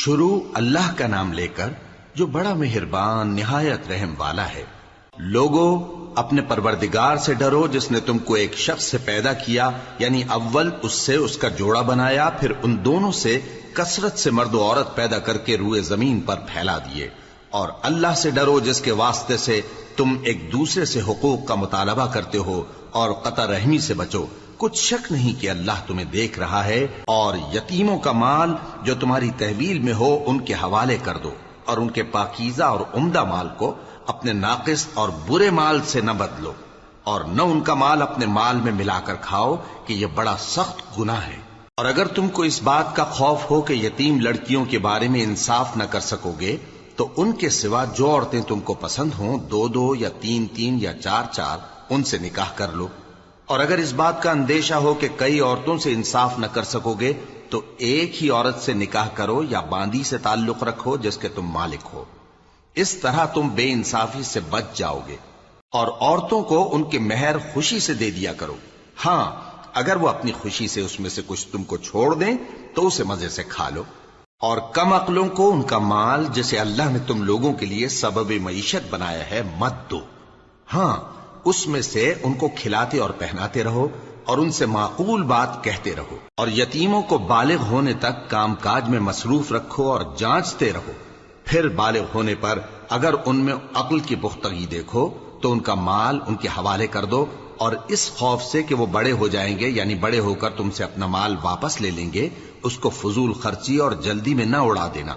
شروع اللہ کا نام لے کر جو بڑا مہربان نہایت رحم والا ہے۔ لوگو اپنے پروردگار سے ڈرو جس نے تم کو ایک شخص سے پیدا کیا، یعنی اول اس سے اس کا جوڑا بنایا، پھر ان دونوں سے کثرت سے مرد و عورت پیدا کر کے روئے زمین پر پھیلا دیے۔ اور اللہ سے ڈرو جس کے واسطے سے تم ایک دوسرے سے حقوق کا مطالبہ کرتے ہو، اور قطع رحمی سے بچو۔ کچھ شک نہیں کہ اللہ تمہیں دیکھ رہا ہے۔ اور یتیموں کا مال جو تمہاری تحویل میں ہو ان کے حوالے کر دو، اور ان کے پاکیزہ اور عمدہ مال کو اپنے ناقص اور برے مال سے نہ بدلو، اور نہ ان کا مال اپنے مال میں ملا کر کھاؤ کہ یہ بڑا سخت گناہ ہے۔ اور اگر تم کو اس بات کا خوف ہو کہ یتیم لڑکیوں کے بارے میں انصاف نہ کر سکو گے تو ان کے سوا جو عورتیں تم کو پسند ہوں، دو دو یا تین تین یا چار چار، ان سے نکاح کر لو۔ اور اگر اس بات کا اندیشہ ہو کہ کئی عورتوں سے انصاف نہ کر سکو گے تو ایک ہی عورت سے نکاح کرو یا باندی سے تعلق رکھو جس کے تم مالک ہو۔ اس طرح تم بے انصافی سے بچ جاؤ گے۔ اور عورتوں کو ان کے مہر خوشی سے دے دیا کرو، ہاں اگر وہ اپنی خوشی سے اس میں سے کچھ تم کو چھوڑ دیں تو اسے مزے سے کھا لو۔ اور کم عقلوں کو ان کا مال جسے اللہ نے تم لوگوں کے لیے سبب معیشت بنایا ہے مت دو، ہاں اس میں سے ان کو کھلاتے اور پہناتے رہو اور ان سے معقول بات کہتے رہو۔ اور یتیموں کو بالغ ہونے تک کام کاج میں مصروف رکھو اور جانچتے رہو، پھر بالغ ہونے پر اگر ان میں عقل کی پختگی دیکھو تو ان کا مال ان کے حوالے کر دو، اور اس خوف سے کہ وہ بڑے ہو جائیں گے، یعنی بڑے ہو کر تم سے اپنا مال واپس لے لیں گے، اس کو فضول خرچی اور جلدی میں نہ اڑا دینا۔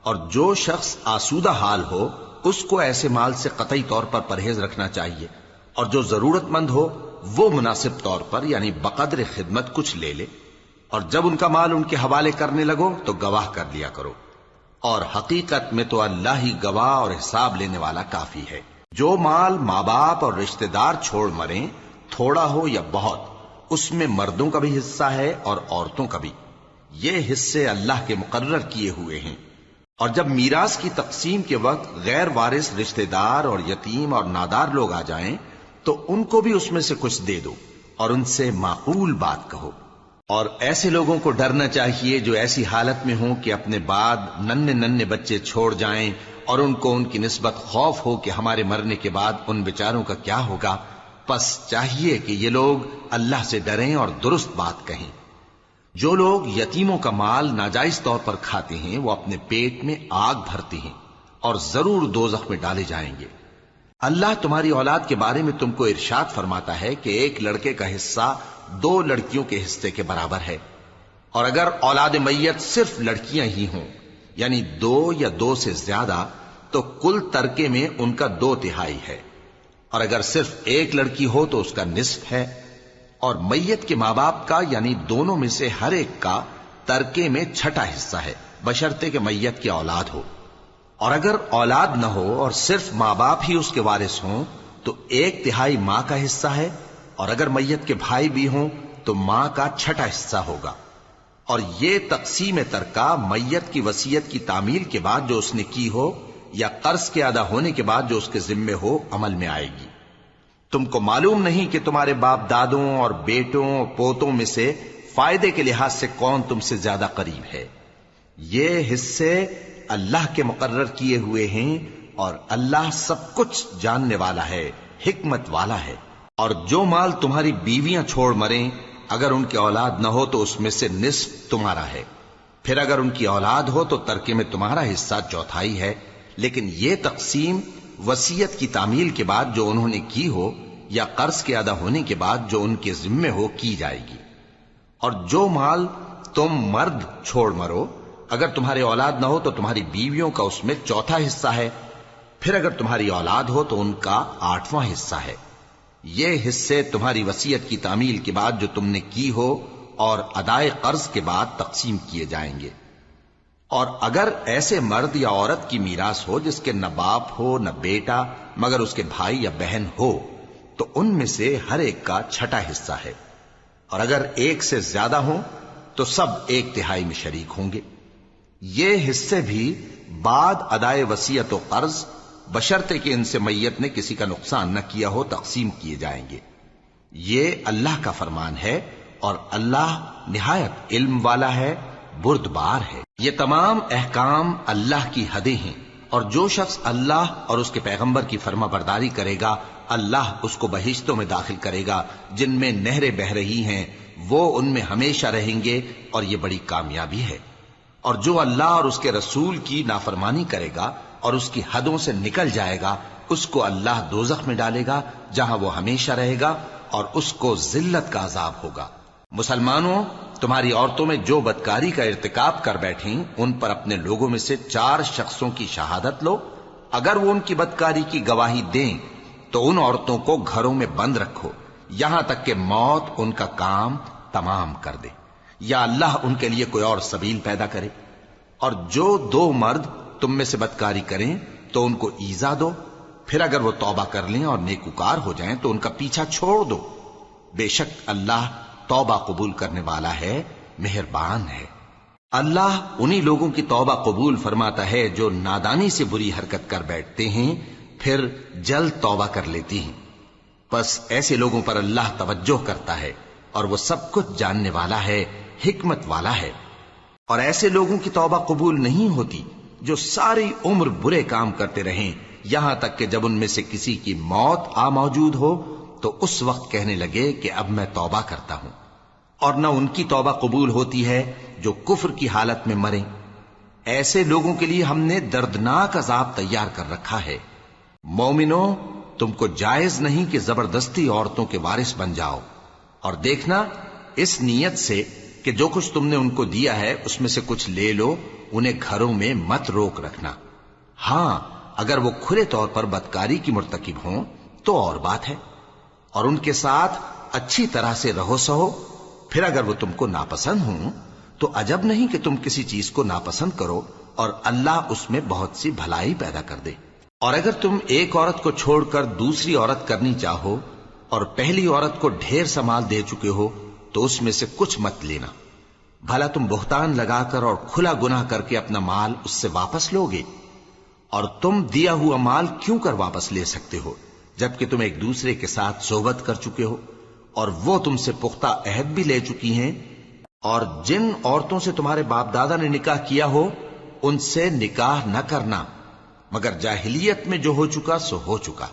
اور جو شخص آسودہ حال ہو اس کو ایسے مال سے قطعی طور پر پرہیز رکھنا چاہیے، اور جو ضرورت مند ہو وہ مناسب طور پر یعنی بقدر خدمت کچھ لے لے۔ اور جب ان کا مال ان کے حوالے کرنے لگو تو گواہ کر لیا کرو، اور حقیقت میں تو اللہ ہی گواہ اور حساب لینے والا کافی ہے۔ جو مال ماں باپ اور رشتہ دار چھوڑ مریں، تھوڑا ہو یا بہت، اس میں مردوں کا بھی حصہ ہے اور عورتوں کا بھی۔ یہ حصے اللہ کے مقرر کیے ہوئے ہیں۔ اور جب میراث کی تقسیم کے وقت غیر وارث رشتہ دار اور یتیم اور نادار لوگ آ جائیں تو ان کو بھی اس میں سے کچھ دے دو اور ان سے معقول بات کہو۔ اور ایسے لوگوں کو ڈرنا چاہیے جو ایسی حالت میں ہوں کہ اپنے بعد ننھے ننھے بچے چھوڑ جائیں، اور ان کو ان کی نسبت خوف ہو کہ ہمارے مرنے کے بعد ان بیچاروں کا کیا ہوگا۔ پس چاہیے کہ یہ لوگ اللہ سے ڈریں اور درست بات کہیں۔ جو لوگ یتیموں کا مال ناجائز طور پر کھاتے ہیں وہ اپنے پیٹ میں آگ بھرتے ہیں اور ضرور دوزخ میں ڈالے جائیں گے۔ اللہ تمہاری اولاد کے بارے میں تم کو ارشاد فرماتا ہے کہ ایک لڑکے کا حصہ دو لڑکیوں کے حصے کے برابر ہے، اور اگر اولاد میت صرف لڑکیاں ہی ہوں یعنی دو یا دو سے زیادہ تو کل ترکے میں ان کا 2/3 ہے، اور اگر صرف ایک لڑکی ہو تو اس کا نصف ہے۔ اور میت کے ماں باپ کا یعنی دونوں میں سے ہر ایک کا ترکے میں 6واں حصہ ہے، بشرطے کہ میت کی اولاد ہو۔ اور اگر اولاد نہ ہو اور صرف ماں باپ ہی اس کے وارث ہوں تو 1/3 ماں کا حصہ ہے، اور اگر میت کے بھائی بھی ہوں تو ماں کا 6واں حصہ ہوگا۔ اور یہ تقسیم ترکہ میت کی وصیت کی تعمیل کے بعد جو اس نے کی ہو یا قرض کے ادا ہونے کے بعد جو اس کے ذمے ہو عمل میں آئے گی۔ تم کو معلوم نہیں کہ تمہارے باپ دادوں اور بیٹوں اور پوتوں میں سے فائدے کے لحاظ سے کون تم سے زیادہ قریب ہے۔ یہ حصے اللہ کے مقرر کیے ہوئے ہیں، اور اللہ سب کچھ جاننے والا ہے، حکمت والا ہے۔ اور جو مال تمہاری بیویاں چھوڑ مریں اگر ان کی اولاد نہ ہو تو اس میں سے نصف تمہارا ہے، پھر اگر ان کی اولاد ہو تو ترکے میں تمہارا حصہ 1/4 ہے۔ لیکن یہ تقسیم وصیت کی تعمیل کے بعد جو انہوں نے کی ہو یا قرض کے ادا ہونے کے بعد جو ان کے ذمے ہو کی جائے گی۔ اور جو مال تم مرد چھوڑ مرو اگر تمہارے اولاد نہ ہو تو تمہاری بیویوں کا اس میں 1/4 حصہ ہے، پھر اگر تمہاری اولاد ہو تو ان کا 8واں حصہ ہے۔ یہ حصے تمہاری وصیت کی تعمیل کے بعد جو تم نے کی ہو اور ادائے قرض کے بعد تقسیم کیے جائیں گے۔ اور اگر ایسے مرد یا عورت کی میراث ہو جس کے نہ باپ ہو نہ بیٹا مگر اس کے بھائی یا بہن ہو تو ان میں سے ہر ایک کا 6واں حصہ ہے، اور اگر ایک سے زیادہ ہوں تو سب 1/3 میں شریک ہوں گے۔ یہ حصے بھی بعد ادائے وصیت و قرض بشرطے کہ ان سے میت نے کسی کا نقصان نہ کیا ہو تقسیم کیے جائیں گے۔ یہ اللہ کا فرمان ہے، اور اللہ نہایت علم والا ہے، بردبار ہے۔ یہ تمام احکام اللہ کی حدیں ہیں، اور جو شخص اللہ اور اس کے پیغمبر کی فرما برداری کرے گا اللہ اس کو بہشتوں میں داخل کرے گا جن میں نہریں بہہ رہی ہیں، وہ ان میں ہمیشہ رہیں گے، اور یہ بڑی کامیابی ہے۔ اور جو اللہ اور اس کے رسول کی نافرمانی کرے گا اور اس کی حدوں سے نکل جائے گا اس کو اللہ دوزخ میں ڈالے گا جہاں وہ ہمیشہ رہے گا، اور اس کو ذلت کا عذاب ہوگا۔ مسلمانوں، تمہاری عورتوں میں جو بدکاری کا ارتکاب کر بیٹھیں ان پر اپنے لوگوں میں سے 4 شخصوں کی شہادت لو۔ اگر وہ ان کی بدکاری کی گواہی دیں تو ان عورتوں کو گھروں میں بند رکھو یہاں تک کہ موت ان کا کام تمام کر دے، یا اللہ ان کے لیے کوئی اور سبیل پیدا کرے۔ اور جو 2 مرد تم میں سے بدکاری کریں تو ان کو ایذا دو، پھر اگر وہ توبہ کر لیں اور نیکوکار ہو جائیں تو ان کا پیچھا چھوڑ دو۔ بے شک اللہ توبہ قبول کرنے والا ہے، مہربان ہے۔ اللہ انہی لوگوں کی توبہ قبول فرماتا ہے جو نادانی سے بری حرکت کر بیٹھتے ہیں پھر جلد توبہ کر لیتی ہیں، پس ایسے لوگوں پر اللہ توجہ کرتا ہے اور وہ سب کچھ جاننے والا ہے، حکمت والا ہے۔ اور ایسے لوگوں کی توبہ قبول نہیں ہوتی جو ساری عمر برے کام کرتے رہیں یہاں تک کہ جب ان میں سے کسی کی موت آ موجود ہو تو اس وقت کہنے لگے کہ اب میں توبہ کرتا ہوں۔ اور نہ ان کی توبہ قبول ہوتی ہے جو کفر کی حالت میں مریں۔ ایسے لوگوں کے لیے ہم نے دردناک عذاب تیار کر رکھا ہے۔ مومنوں، تم کو جائز نہیں کہ زبردستی عورتوں کے وارث بن جاؤ، اور دیکھنا اس نیت سے کہ جو کچھ تم نے ان کو دیا ہے اس میں سے کچھ لے لو، انہیں گھروں میں مت روک رکھنا۔ ہاں، اگر وہ کھلے طور پر بدکاری کی مرتکب ہوں تو اور بات ہے، اور ان کے ساتھ اچھی طرح سے رہو سہو۔ پھر اگر وہ تم کو ناپسند ہوں تو عجب نہیں کہ تم کسی چیز کو ناپسند کرو، اور اللہ اس میں بہت سی بھلائی پیدا کر دے۔ اور اگر تم ایک عورت کو چھوڑ کر دوسری عورت کرنی چاہو اور پہلی عورت کو ڈھیر سا مال دے چکے ہو تو اس میں سے کچھ مت لینا، بھلا تم بہتان لگا کر اور کھلا گناہ کر کے اپنا مال اس سے واپس لوگے؟ اور تم دیا ہوا مال کیوں کر واپس لے سکتے ہو جبکہ تم ایک دوسرے کے ساتھ صحبت کر چکے ہو اور وہ تم سے پختہ عہد بھی لے چکی ہیں؟ اور جن عورتوں سے تمہارے باپ دادا نے نکاح کیا ہو ان سے نکاح نہ کرنا مگر جاہلیت میں جو ہو چکا سو ہو چکا۔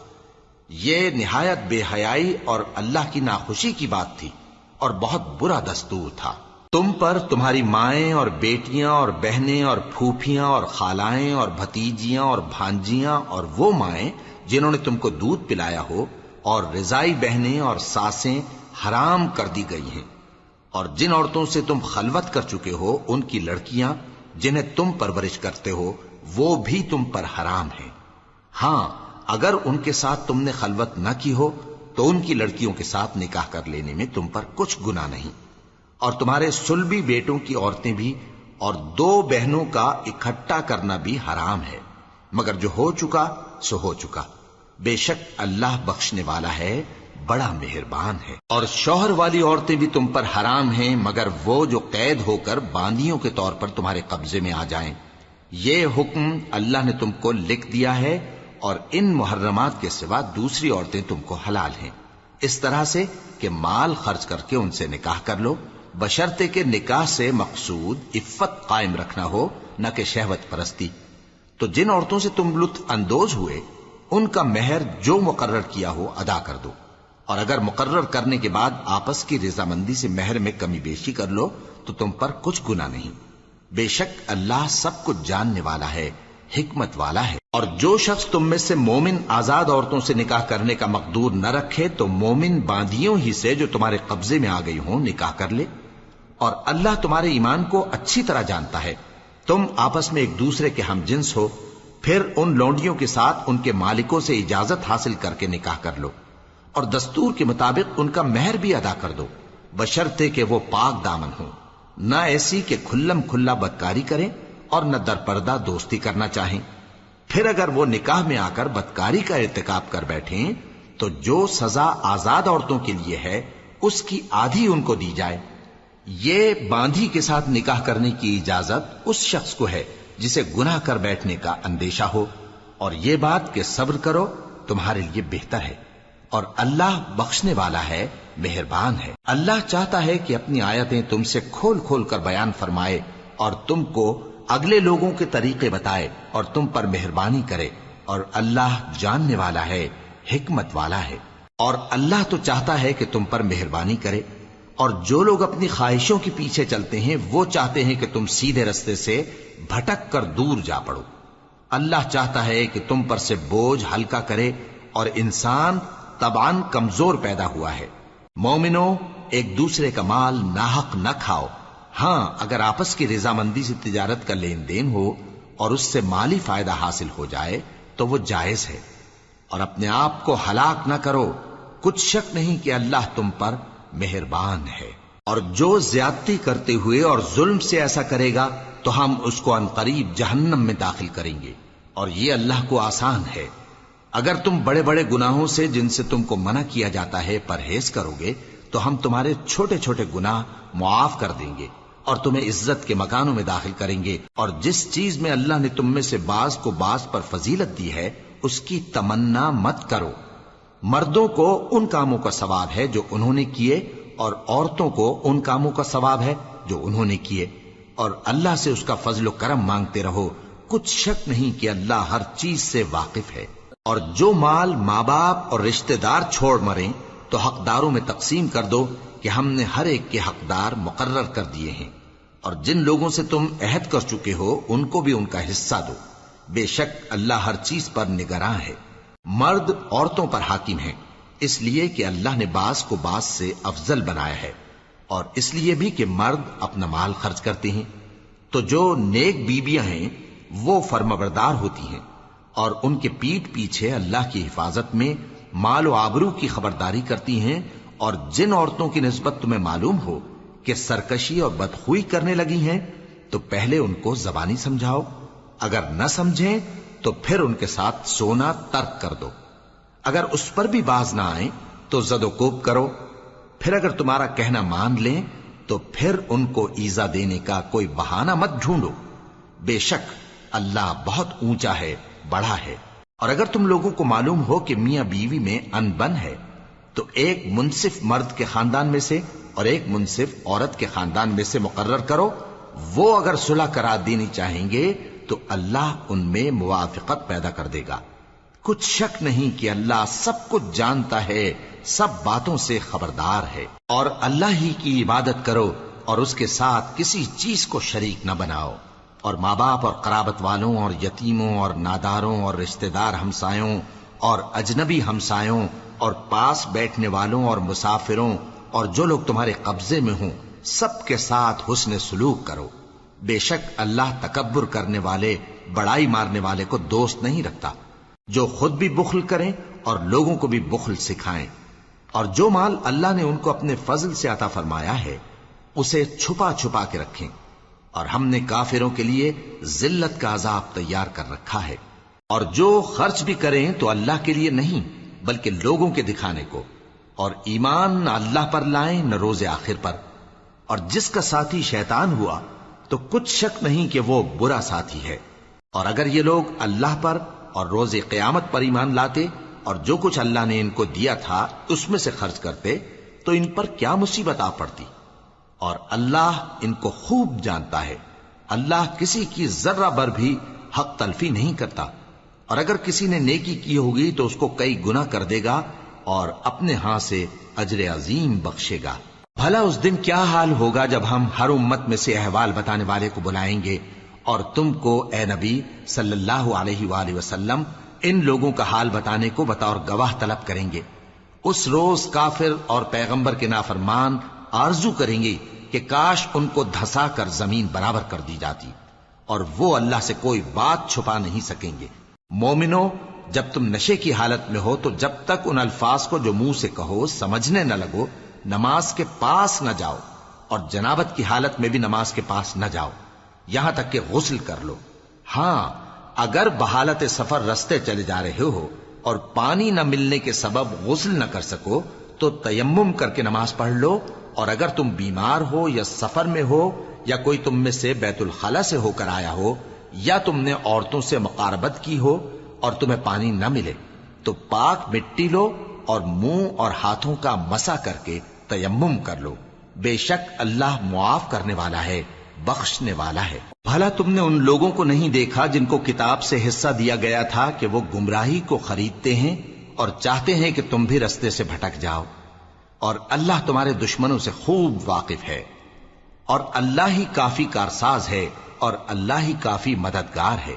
یہ نہایت بے حیائی اور اللہ کی ناخوشی کی بات تھی اور بہت برا دستور تھا۔ تم پر تمہاری مائیں اور بیٹیاں اور بہنیں اور پھوپھیاں اور خالائیں اور بھتیجیاں اور بھانجیاں اور وہ مائیں جنہوں نے تم کو دودھ پلایا ہو اور رضائی بہنیں اور ساسیں حرام کر دی گئی ہیں، اور جن عورتوں سے تم خلوت کر چکے ہو ان کی لڑکیاں جنہیں تم پرورش کرتے ہو وہ بھی تم پر حرام ہیں۔ ہاں، اگر ان کے ساتھ تم نے خلوت نہ کی ہو تو ان کی لڑکیوں کے ساتھ نکاح کر لینے میں تم پر کچھ گناہ نہیں۔ اور تمہارے صلبی بیٹوں کی عورتیں بھی اور 2 بہنوں کا اکٹھا کرنا بھی حرام ہے، مگر جو ہو چکا سو ہو چکا۔ بے شک اللہ بخشنے والا ہے، بڑا مہربان ہے۔ اور شوہر والی عورتیں بھی تم پر حرام ہیں مگر وہ جو قید ہو کر باندیوں کے طور پر تمہارے قبضے میں آ جائیں۔ یہ حکم اللہ نے تم کو لکھ دیا ہے، اور ان محرمات کے سوا دوسری عورتیں تم کو حلال ہیں، اس طرح سے کہ مال خرچ کر کے ان سے نکاح کر لو، بشرطے کہ نکاح سے مقصود عفت قائم رکھنا ہو نہ کہ شہوت پرستی۔ تو جن عورتوں سے تم لطف اندوز ہوئے ان کا مہر جو مقرر کیا ہو ادا کر دو، اور اگر مقرر کرنے کے بعد آپس کی رضامندی سے مہر میں کمی بیشی کر لو تو تم پر کچھ گناہ نہیں۔ بے شک اللہ سب کچھ جاننے والا ہے، حکمت والا ہے۔ اور جو شخص تم میں سے مومن آزاد عورتوں سے نکاح کرنے کا مقدور نہ رکھے تو مومن باندیوں ہی سے جو تمہارے قبضے میں آ گئی ہوں نکاح کر لے، اور اللہ تمہارے ایمان کو اچھی طرح جانتا ہے۔ تم آپس میں ایک دوسرے کے ہم جنس ہو، پھر ان لونڈیوں کے ساتھ ان کے مالکوں سے اجازت حاصل کر کے نکاح کر لو، اور دستور کے مطابق ان کا مہر بھی ادا کر دو، بشرطے کہ وہ پاک دامن ہوں، نہ ایسی کہ کھلم کھلا بدکاری کریں اور نہ درپردہ دوستی کرنا چاہیں۔ پھر اگر وہ نکاح میں آ کر بدکاری کا ارتکاب کر بیٹھیں تو جو سزا آزاد عورتوں کے لیے ہے اس کی آدھی ان کو دی جائے۔ یہ باندھی کے ساتھ نکاح کرنے کی اجازت اس شخص کو ہے جسے گناہ کر بیٹھنے کا اندیشہ ہو، اور یہ بات کہ صبر کرو تمہارے لیے بہتر ہے، اور اللہ بخشنے والا ہے، مہربان ہے۔ اللہ چاہتا ہے کہ اپنی آیتیں تم سے کھول کھول کر بیان فرمائے اور تم کو اگلے لوگوں کے طریقے بتائے اور تم پر مہربانی کرے، اور اللہ جاننے والا ہے، حکمت والا ہے۔ اور اللہ تو چاہتا ہے کہ تم پر مہربانی کرے، اور جو لوگ اپنی خواہشوں کے پیچھے چلتے ہیں وہ چاہتے ہیں کہ تم سیدھے رستے سے بھٹک کر دور جا پڑو۔ اللہ چاہتا ہے کہ تم پر سے بوجھ ہلکا کرے، اور انسان طبعاً کمزور پیدا ہوا ہے۔ مومنو، ایک دوسرے کا مال ناحق نہ کھاؤ۔ ہاں، اگر آپس کی رضامندی سے تجارت کا لین دین ہو اور اس سے مالی فائدہ حاصل ہو جائے تو وہ جائز ہے، اور اپنے آپ کو ہلاک نہ کرو، کچھ شک نہیں کہ اللہ تم پر مہربان ہے۔ اور جو زیادتی کرتے ہوئے اور ظلم سے ایسا کرے گا تو ہم اس کو عنقریب جہنم میں داخل کریں گے، اور یہ اللہ کو آسان ہے۔ اگر تم بڑے بڑے گناہوں سے جن سے تم کو منع کیا جاتا ہے پرہیز کرو گے تو ہم تمہارے چھوٹے چھوٹے گناہ معاف کر دیں گے اور تمہیں عزت کے مکانوں میں داخل کریں گے۔ اور جس چیز میں اللہ نے تم میں سے بعض کو بعض پر فضیلت دی ہے اس کی تمنا مت کرو۔ مردوں کو ان کاموں کا ثواب ہے جو انہوں نے کیے، اور عورتوں کو ان کاموں کا ثواب ہے جو انہوں نے کیے، اور اللہ سے اس کا فضل و کرم مانگتے رہو، کچھ شک نہیں کہ اللہ ہر چیز سے واقف ہے۔ اور جو مال ماں باپ اور رشتہ دار چھوڑ مریں تو حقداروں میں تقسیم کر دو کہ ہم نے ہر ایک کے حقدار مقرر کر دیے ہیں، اور جن لوگوں سے تم عہد کر چکے ہو ان کو بھی ان کا حصہ دو، بے شک اللہ ہر چیز پر نگراں ہے۔ مرد عورتوں پر حاکم ہیں، اس لیے کہ اللہ نے بعض کو بعض سے افضل بنایا ہے، اور اس لیے بھی کہ مرد اپنا مال خرچ کرتے ہیں۔ تو جو نیک بیویاں ہیں وہ فرمانبردار ہوتی ہیں، اور ان کے پیٹھ پیچھے اللہ کی حفاظت میں مال و آبرو کی خبرداری کرتی ہیں۔ اور جن عورتوں کی نسبت تمہیں معلوم ہو کہ سرکشی اور بدخوئی کرنے لگی ہیں تو پہلے ان کو زبانی سمجھاؤ، اگر نہ سمجھیں تو پھر ان کے ساتھ سونا ترک کر دو۔ اگر اس پر بھی باز نہ آئیں تو زد و کوب کرو، پھر اگر تمہارا کہنا مان لیں تو پھر ان کو ایذا دینے کا کوئی بہانہ مت ڈھونڈو، بے شک اللہ بہت اونچا ہے، بڑا ہے۔ اور اگر تم لوگوں کو معلوم ہو کہ میاں بیوی میں انبن ہے تو ایک منصف مرد کے خاندان میں سے اور ایک منصف عورت کے خاندان میں سے مقرر کرو، وہ اگر صلح کرا دینی چاہیں گے تو اللہ ان میں موافقت پیدا کر دے گا۔ کچھ شک نہیں کہ اللہ سب کچھ جانتا ہے، سب باتوں سے خبردار ہے۔ اور اللہ ہی کی عبادت کرو اور اس کے ساتھ کسی چیز کو شریک نہ بناؤ، اور ماں باپ اور قرابت والوں اور یتیموں اور ناداروں اور رشتہ دار ہمسایوں اور اجنبی ہمسایوں اور پاس بیٹھنے والوں اور مسافروں اور جو لوگ تمہارے قبضے میں ہوں سب کے ساتھ حسن سلوک کرو، بے شک اللہ تکبر کرنے والے، بڑائی مارنے والے کو دوست نہیں رکھتا۔ جو خود بھی بخل کریں اور لوگوں کو بھی بخل سکھائیں، اور جو مال اللہ نے ان کو اپنے فضل سے عطا فرمایا ہے اسے چھپا چھپا کے رکھیں، اور ہم نے کافروں کے لیے ذلت کا عذاب تیار کر رکھا ہے۔ اور جو خرچ بھی کریں تو اللہ کے لیے نہیں بلکہ لوگوں کے دکھانے کو، اور ایمان نہ اللہ پر لائیں نہ روز آخر پر۔ اور جس کا ساتھی شیطان ہوا تو کچھ شک نہیں کہ وہ برا ساتھی ہے۔ اور اگر یہ لوگ اللہ پر اور روز قیامت پر ایمان لاتے اور جو کچھ اللہ نے ان کو دیا تھا اس میں سے خرچ کرتے تو ان پر کیا مصیبت آ پڑتی، اور اللہ ان کو خوب جانتا ہے۔ اللہ کسی کی ذرہ بر بھی حق تلفی نہیں کرتا، اور اگر کسی نے نیکی کی ہوگی تو اس کو کئی گنا کر دے گا اور اپنے ہاں سے اجر عظیم بخشے گا۔ بھلا اس دن کیا حال ہوگا جب ہم ہر امت میں سے احوال بتانے والے کو بلائیں گے اور تم کو اے نبی صلی اللہ علیہ وآلہ وسلم ان لوگوں کا حال بتانے کو بطور گواہ طلب کریں گے۔ اس روز کافر اور پیغمبر کے نافرمان آرزو کریں گے کہ کاش ان کو دھسا کر زمین برابر کر دی جاتی، اور وہ اللہ سے کوئی بات چھپا نہیں سکیں گے۔ مومنو، جب تم نشے کی حالت میں ہو تو جب تک ان الفاظ کو جو منہ سے کہو سمجھنے نہ لگو نماز کے پاس نہ جاؤ، اور جنابت کی حالت میں بھی نماز کے پاس نہ جاؤ یہاں تک کہ غسل کر لو۔ ہاں، اگر بحالت سفر رستے چلے جا رہے ہو اور پانی نہ ملنے کے سبب غسل نہ کر سکو تو تیمم کر کے نماز پڑھ لو، اور اگر تم بیمار ہو یا سفر میں ہو یا کوئی تم میں سے بیت الخلا سے ہو کر آیا ہو یا تم نے عورتوں سے مقاربت کی ہو اور تمہیں پانی نہ ملے تو پاک مٹی لو اور منہ اور ہاتھوں کا مسح کر کے تیمم کر لو، بے شک اللہ معاف کرنے والا ہے، بخشنے والا ہے۔ بھلا تم نے ان لوگوں کو نہیں دیکھا جن کو کتاب سے حصہ دیا گیا تھا کہ وہ گمراہی کو خریدتے ہیں اور چاہتے ہیں کہ تم بھی رستے سے بھٹک جاؤ، اور اللہ تمہارے دشمنوں سے خوب واقف ہے، اور اللہ ہی کافی کارساز ہے، اور اللہ ہی کافی مددگار ہے۔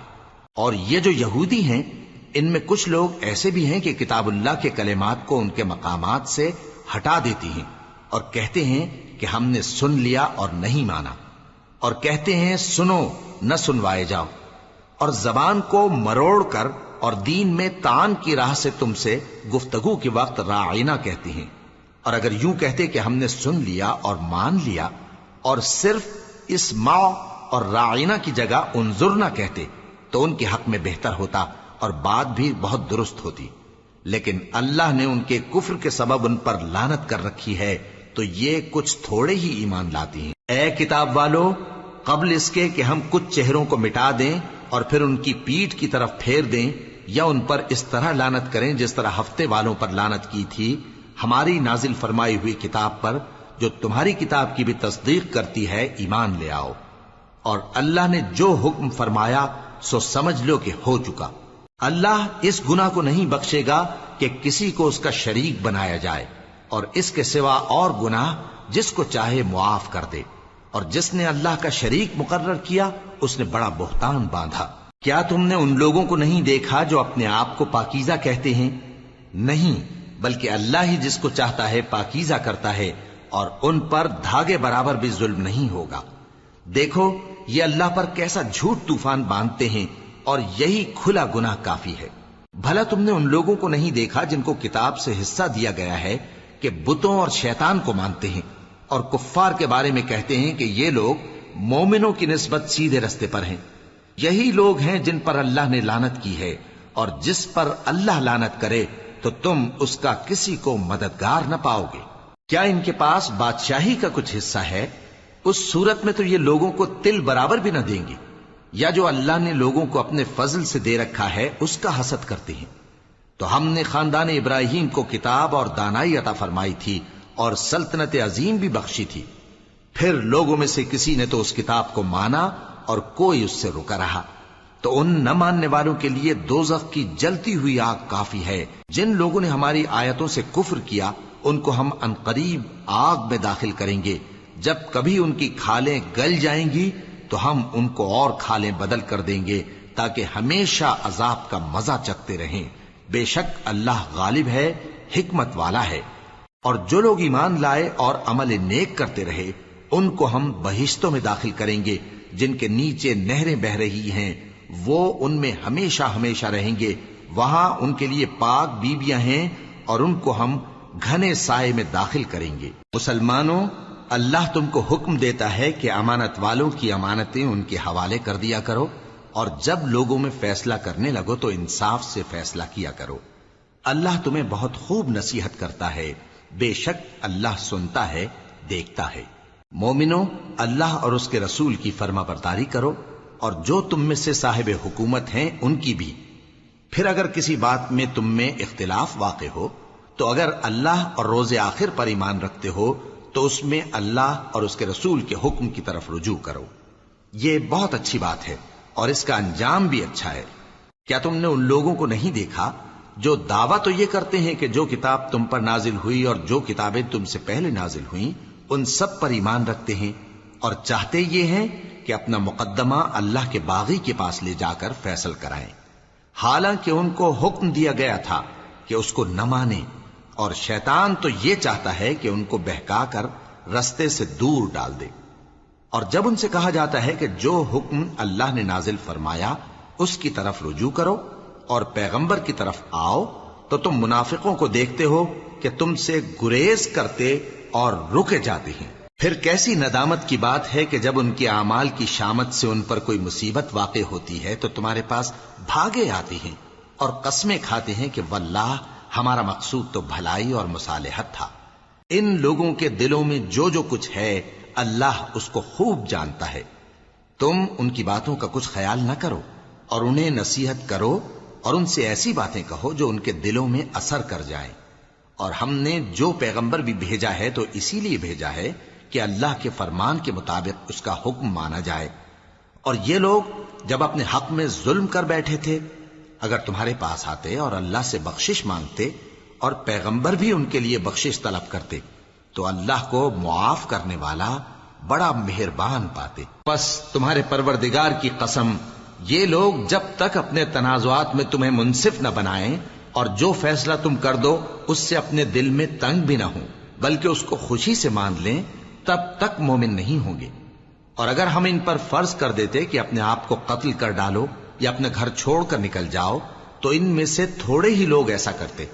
اور یہ جو یہودی ہیں، ان میں کچھ لوگ ایسے بھی ہیں کہ کتاب اللہ کے کلمات کو ان کے مقامات سے ہٹا دیتی ہیں اور کہتے ہیں کہ ہم نے سن لیا اور نہیں مانا، اور کہتے ہیں سنو نہ سنوائے جاؤ، اور زبان کو مروڑ کر اور دین میں تان کی راہ سے تم سے گفتگو کے وقت راعینا کہتی ہیں۔ اور اگر یوں کہتے کہ ہم نے سن لیا اور مان لیا، اور صرف اسمع اور راعینا کی جگہ انظرنا کہتے، تو ان کے حق میں بہتر ہوتا اور بات بھی بہت درست ہوتی۔ لیکن اللہ نے ان کے کفر کے سبب ان پر لعنت کر رکھی ہے، تو یہ کچھ تھوڑے ہی ایمان لاتی ہیں۔ اے کتاب والو، قبل اس کے کہ ہم کچھ چہروں کو مٹا دیں اور پھر ان کی پیٹھ کی طرف پھیر دیں یا ان پر اس طرح لعنت کریں جس طرح ہفتے والوں پر لعنت کی تھی، ہماری نازل فرمائی ہوئی کتاب پر جو تمہاری کتاب کی بھی تصدیق کرتی ہے ایمان لے آؤ۔ اور اللہ نے جو حکم فرمایا سو سمجھ لو کہ ہو چکا۔ اللہ اس گناہ کو نہیں بخشے گا کہ کسی کو اس کا شریک بنایا جائے، اور اس کے سوا اور گناہ جس کو چاہے معاف کر دے، اور جس نے اللہ کا شریک مقرر کیا اس نے بڑا بہتان باندھا۔ کیا تم نے ان لوگوں کو نہیں دیکھا جو اپنے آپ کو پاکیزہ کہتے ہیں؟ نہیں، بلکہ اللہ ہی جس کو چاہتا ہے پاکیزہ کرتا ہے، اور ان پر دھاگے برابر بھی ظلم نہیں ہوگا۔ دیکھو یہ اللہ پر کیسا جھوٹ طوفان باندھتے ہیں، اور یہی کھلا گناہ کافی ہے۔ بھلا تم نے ان لوگوں کو نہیں دیکھا جن کو کتاب سے حصہ دیا گیا ہے کہ بتوں اور شیطان کو مانتے ہیں، اور کفار کے بارے میں کہتے ہیں کہ یہ لوگ مومنوں کی نسبت سیدھے رستے پر ہیں۔ یہی لوگ ہیں جن پر اللہ نے لعنت کی ہے، اور جس پر اللہ لعنت کرے تو تم اس کا کسی کو مددگار نہ پاؤ گے۔ کیا ان کے پاس بادشاہی کا کچھ حصہ ہے؟ اس صورت میں تو یہ لوگوں کو تل برابر بھی نہ دیں گے۔ یا جو اللہ نے لوگوں کو اپنے فضل سے دے رکھا ہے اس کا حسد کرتے ہیں۔ تو ہم نے خاندان ابراہیم کو کتاب اور دانائی عطا فرمائی تھی اور سلطنت عظیم بھی بخشی تھی۔ پھر لوگوں میں سے کسی نے تو اس کتاب کو مانا اور کوئی اس سے رکا رہا، تو ان نہ ماننے والوں کے لیے دوزخ کی جلتی ہوئی آگ کافی ہے۔ جن لوگوں نے ہماری آیتوں سے کفر کیا ان کو ہم عنقریب آگ میں داخل کریں گے۔ جب کبھی ان کی کھالیں گل جائیں گی تو ہم ان کو اور کھالیں بدل کر دیں گے تاکہ ہمیشہ عذاب کا مزہ چکھتے رہیں۔ بے شک اللہ غالب ہے، حکمت والا ہے۔ اور جو لوگ ایمان لائے اور عمل نیک کرتے رہے ان کو ہم بہشتوں میں داخل کریں گے جن کے نیچے نہریں بہ رہی ہیں، وہ ان میں ہمیشہ ہمیشہ رہیں گے۔ وہاں ان کے لیے پاک بیویاں ہیں اور ان کو ہم گھنے سائے میں داخل کریں گے۔ مسلمانوں، اللہ تم کو حکم دیتا ہے کہ امانت والوں کی امانتیں ان کے حوالے کر دیا کرو، اور جب لوگوں میں فیصلہ کرنے لگو تو انصاف سے فیصلہ کیا کرو۔ اللہ تمہیں بہت خوب نصیحت کرتا ہے، بے شک اللہ سنتا ہے، دیکھتا ہے۔ مومنو، اللہ اور اس کے رسول کی فرما برداری کرو، اور جو تم میں سے صاحب حکومت ہیں ان کی بھی۔ پھر اگر کسی بات میں تم میں اختلاف واقع ہو تو اگر اللہ اور روز آخر پر ایمان رکھتے ہو تو اس میں اللہ اور اس کے رسول کے حکم کی طرف رجوع کرو۔ یہ بہت اچھی بات ہے اور اس کا انجام بھی اچھا ہے۔ کیا تم نے ان لوگوں کو نہیں دیکھا جو دعویٰ تو یہ کرتے ہیں کہ جو کتاب تم پر نازل ہوئی اور جو کتابیں تم سے پہلے نازل ہوئیں ان سب پر ایمان رکھتے ہیں، اور چاہتے یہ ہیں کہ اپنا مقدمہ اللہ کے باغی کے پاس لے جا کر فیصل کرائیں، حالانکہ ان کو حکم دیا گیا تھا کہ اس کو نہ مانیں، اور شیطان تو یہ چاہتا ہے کہ ان کو بہکا کر رستے سے دور ڈال دے۔ اور جب ان سے کہا جاتا ہے کہ جو حکم اللہ نے نازل فرمایا اس کی طرف رجوع کرو اور پیغمبر کی طرف آؤ، تو تم منافقوں کو دیکھتے ہو کہ تم سے گریز کرتے اور رکے جاتے ہیں۔ پھر کیسی ندامت کی بات ہے کہ جب ان کے اعمال کی شامت سے ان پر کوئی مصیبت واقع ہوتی ہے تو تمہارے پاس بھاگے آتے ہیں اور قسمیں کھاتے ہیں کہ واللہ ہمارا مقصود تو بھلائی اور مصالحت تھا۔ ان لوگوں کے دلوں میں جو جو کچھ ہے اللہ اس کو خوب جانتا ہے۔ تم ان کی باتوں کا کچھ خیال نہ کرو اور انہیں نصیحت کرو اور ان سے ایسی باتیں کہو جو ان کے دلوں میں اثر کر جائیں۔ اور ہم نے جو پیغمبر بھی بھیجا ہے تو اسی لیے بھیجا ہے کہ اللہ کے فرمان کے مطابق اس کا حکم مانا جائے۔ اور یہ لوگ جب اپنے حق میں ظلم کر بیٹھے تھے، اگر تمہارے پاس آتے اور اللہ سے بخشش مانگتے اور پیغمبر بھی ان کے لیے بخشش طلب کرتے تو اللہ کو معاف کرنے والا بڑا مہربان پاتے۔ بس تمہارے پروردگار کی قسم، یہ لوگ جب تک اپنے تنازعات میں تمہیں منصف نہ بنائیں اور جو فیصلہ تم کر دو اس سے اپنے دل میں تنگ بھی نہ ہوں بلکہ اس کو خوشی سے مان لیں، تب تک مومن نہیں ہوں گے۔ اور اگر ہم ان پر فرض کر دیتے کہ اپنے آپ کو قتل کر ڈالو یا اپنے گھر چھوڑ کر نکل جاؤ تو ان میں سے تھوڑے ہی لوگ ایسا کرتے،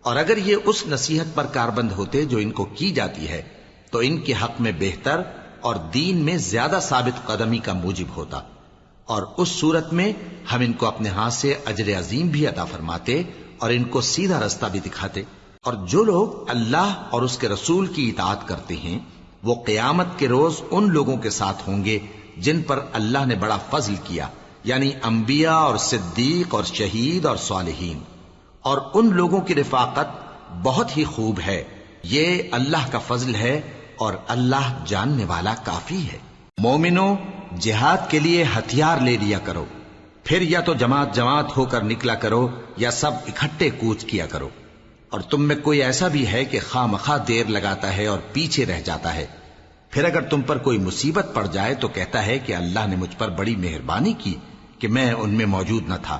اور اگر یہ اس نصیحت پر کاربند ہوتے جو ان کو کی جاتی ہے تو ان کے حق میں بہتر اور دین میں زیادہ ثابت قدمی کا موجب ہوتا، اور اس صورت میں ہم ان کو اپنے ہاتھ سے اجر عظیم بھی عطا فرماتے اور ان کو سیدھا رستہ بھی دکھاتے۔ اور جو لوگ اللہ اور اس کے رسول کی اطاعت کرتے ہیں وہ قیامت کے روز ان لوگوں کے ساتھ ہوں گے جن پر اللہ نے بڑا فضل کیا، یعنی انبیاء اور صدیق اور شہید اور صالحین، اور ان لوگوں کی رفاقت بہت ہی خوب ہے۔ یہ اللہ کا فضل ہے اور اللہ جاننے والا کافی ہے۔ مومنوں، جہاد کے لیے ہتھیار لے لیا کرو، پھر یا تو جماعت جماعت ہو کر نکلا کرو یا سب اکٹھے کوچ کیا کرو۔ اور تم میں کوئی ایسا بھی ہے کہ خواہ مخواہ دیر لگاتا ہے اور پیچھے رہ جاتا ہے، پھر اگر تم پر کوئی مصیبت پڑ جائے تو کہتا ہے کہ اللہ نے مجھ پر بڑی مہربانی کی کہ میں ان میں موجود نہ تھا۔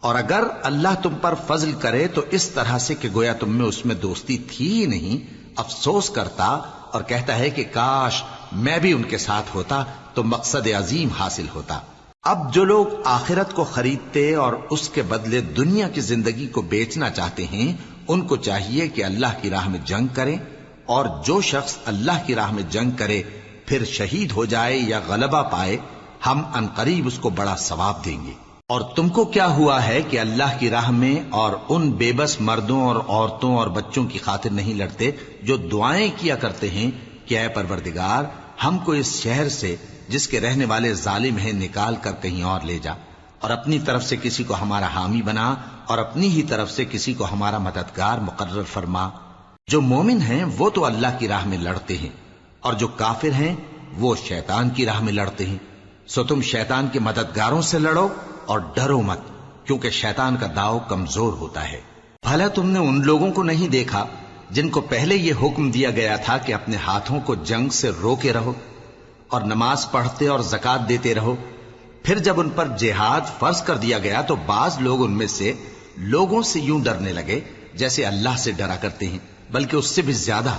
اور اگر اللہ تم پر فضل کرے تو اس طرح سے کہ گویا تم میں اس میں دوستی تھی ہی نہیں، افسوس کرتا اور کہتا ہے کہ کاش میں بھی ان کے ساتھ ہوتا تو مقصد عظیم حاصل ہوتا۔ اب جو لوگ آخرت کو خریدتے اور اس کے بدلے دنیا کی زندگی کو بیچنا چاہتے ہیں ان کو چاہیے کہ اللہ کی راہ میں جنگ کریں، اور جو شخص اللہ کی راہ میں جنگ کرے پھر شہید ہو جائے یا غلبہ پائے ہم عنقریب اس کو بڑا ثواب دیں گے۔ اور تم کو کیا ہوا ہے کہ اللہ کی راہ میں اور ان بے بس مردوں اور عورتوں اور بچوں کی خاطر نہیں لڑتے جو دعائیں کیا کرتے ہیں کہ اے پروردگار ہم کو اس شہر سے جس کے رہنے والے ظالم ہیں نکال کر کہیں اور لے جا، اور اپنی طرف سے کسی کو ہمارا حامی بنا اور اپنی ہی طرف سے کسی کو ہمارا مددگار مقرر فرما۔ جو مومن ہیں وہ تو اللہ کی راہ میں لڑتے ہیں، اور جو کافر ہیں وہ شیطان کی راہ میں لڑتے ہیں، سو تم شیطان کے مددگاروں سے لڑو اور ڈرو مت، کیونکہ شیطان کا داؤ کمزور ہوتا ہے۔ بھلا تم نے ان لوگوں کو نہیں دیکھا جن کو پہلے یہ حکم دیا گیا تھا کہ اپنے ہاتھوں کو جنگ سے روکے رہو اور نماز پڑھتے اور زکوٰۃ دیتے رہو، پھر جب ان پر جہاد فرض کر دیا گیا تو بعض لوگ ان میں سے لوگوں سے یوں ڈرنے لگے جیسے اللہ سے ڈرا کرتے ہیں، بلکہ اس سے بھی زیادہ،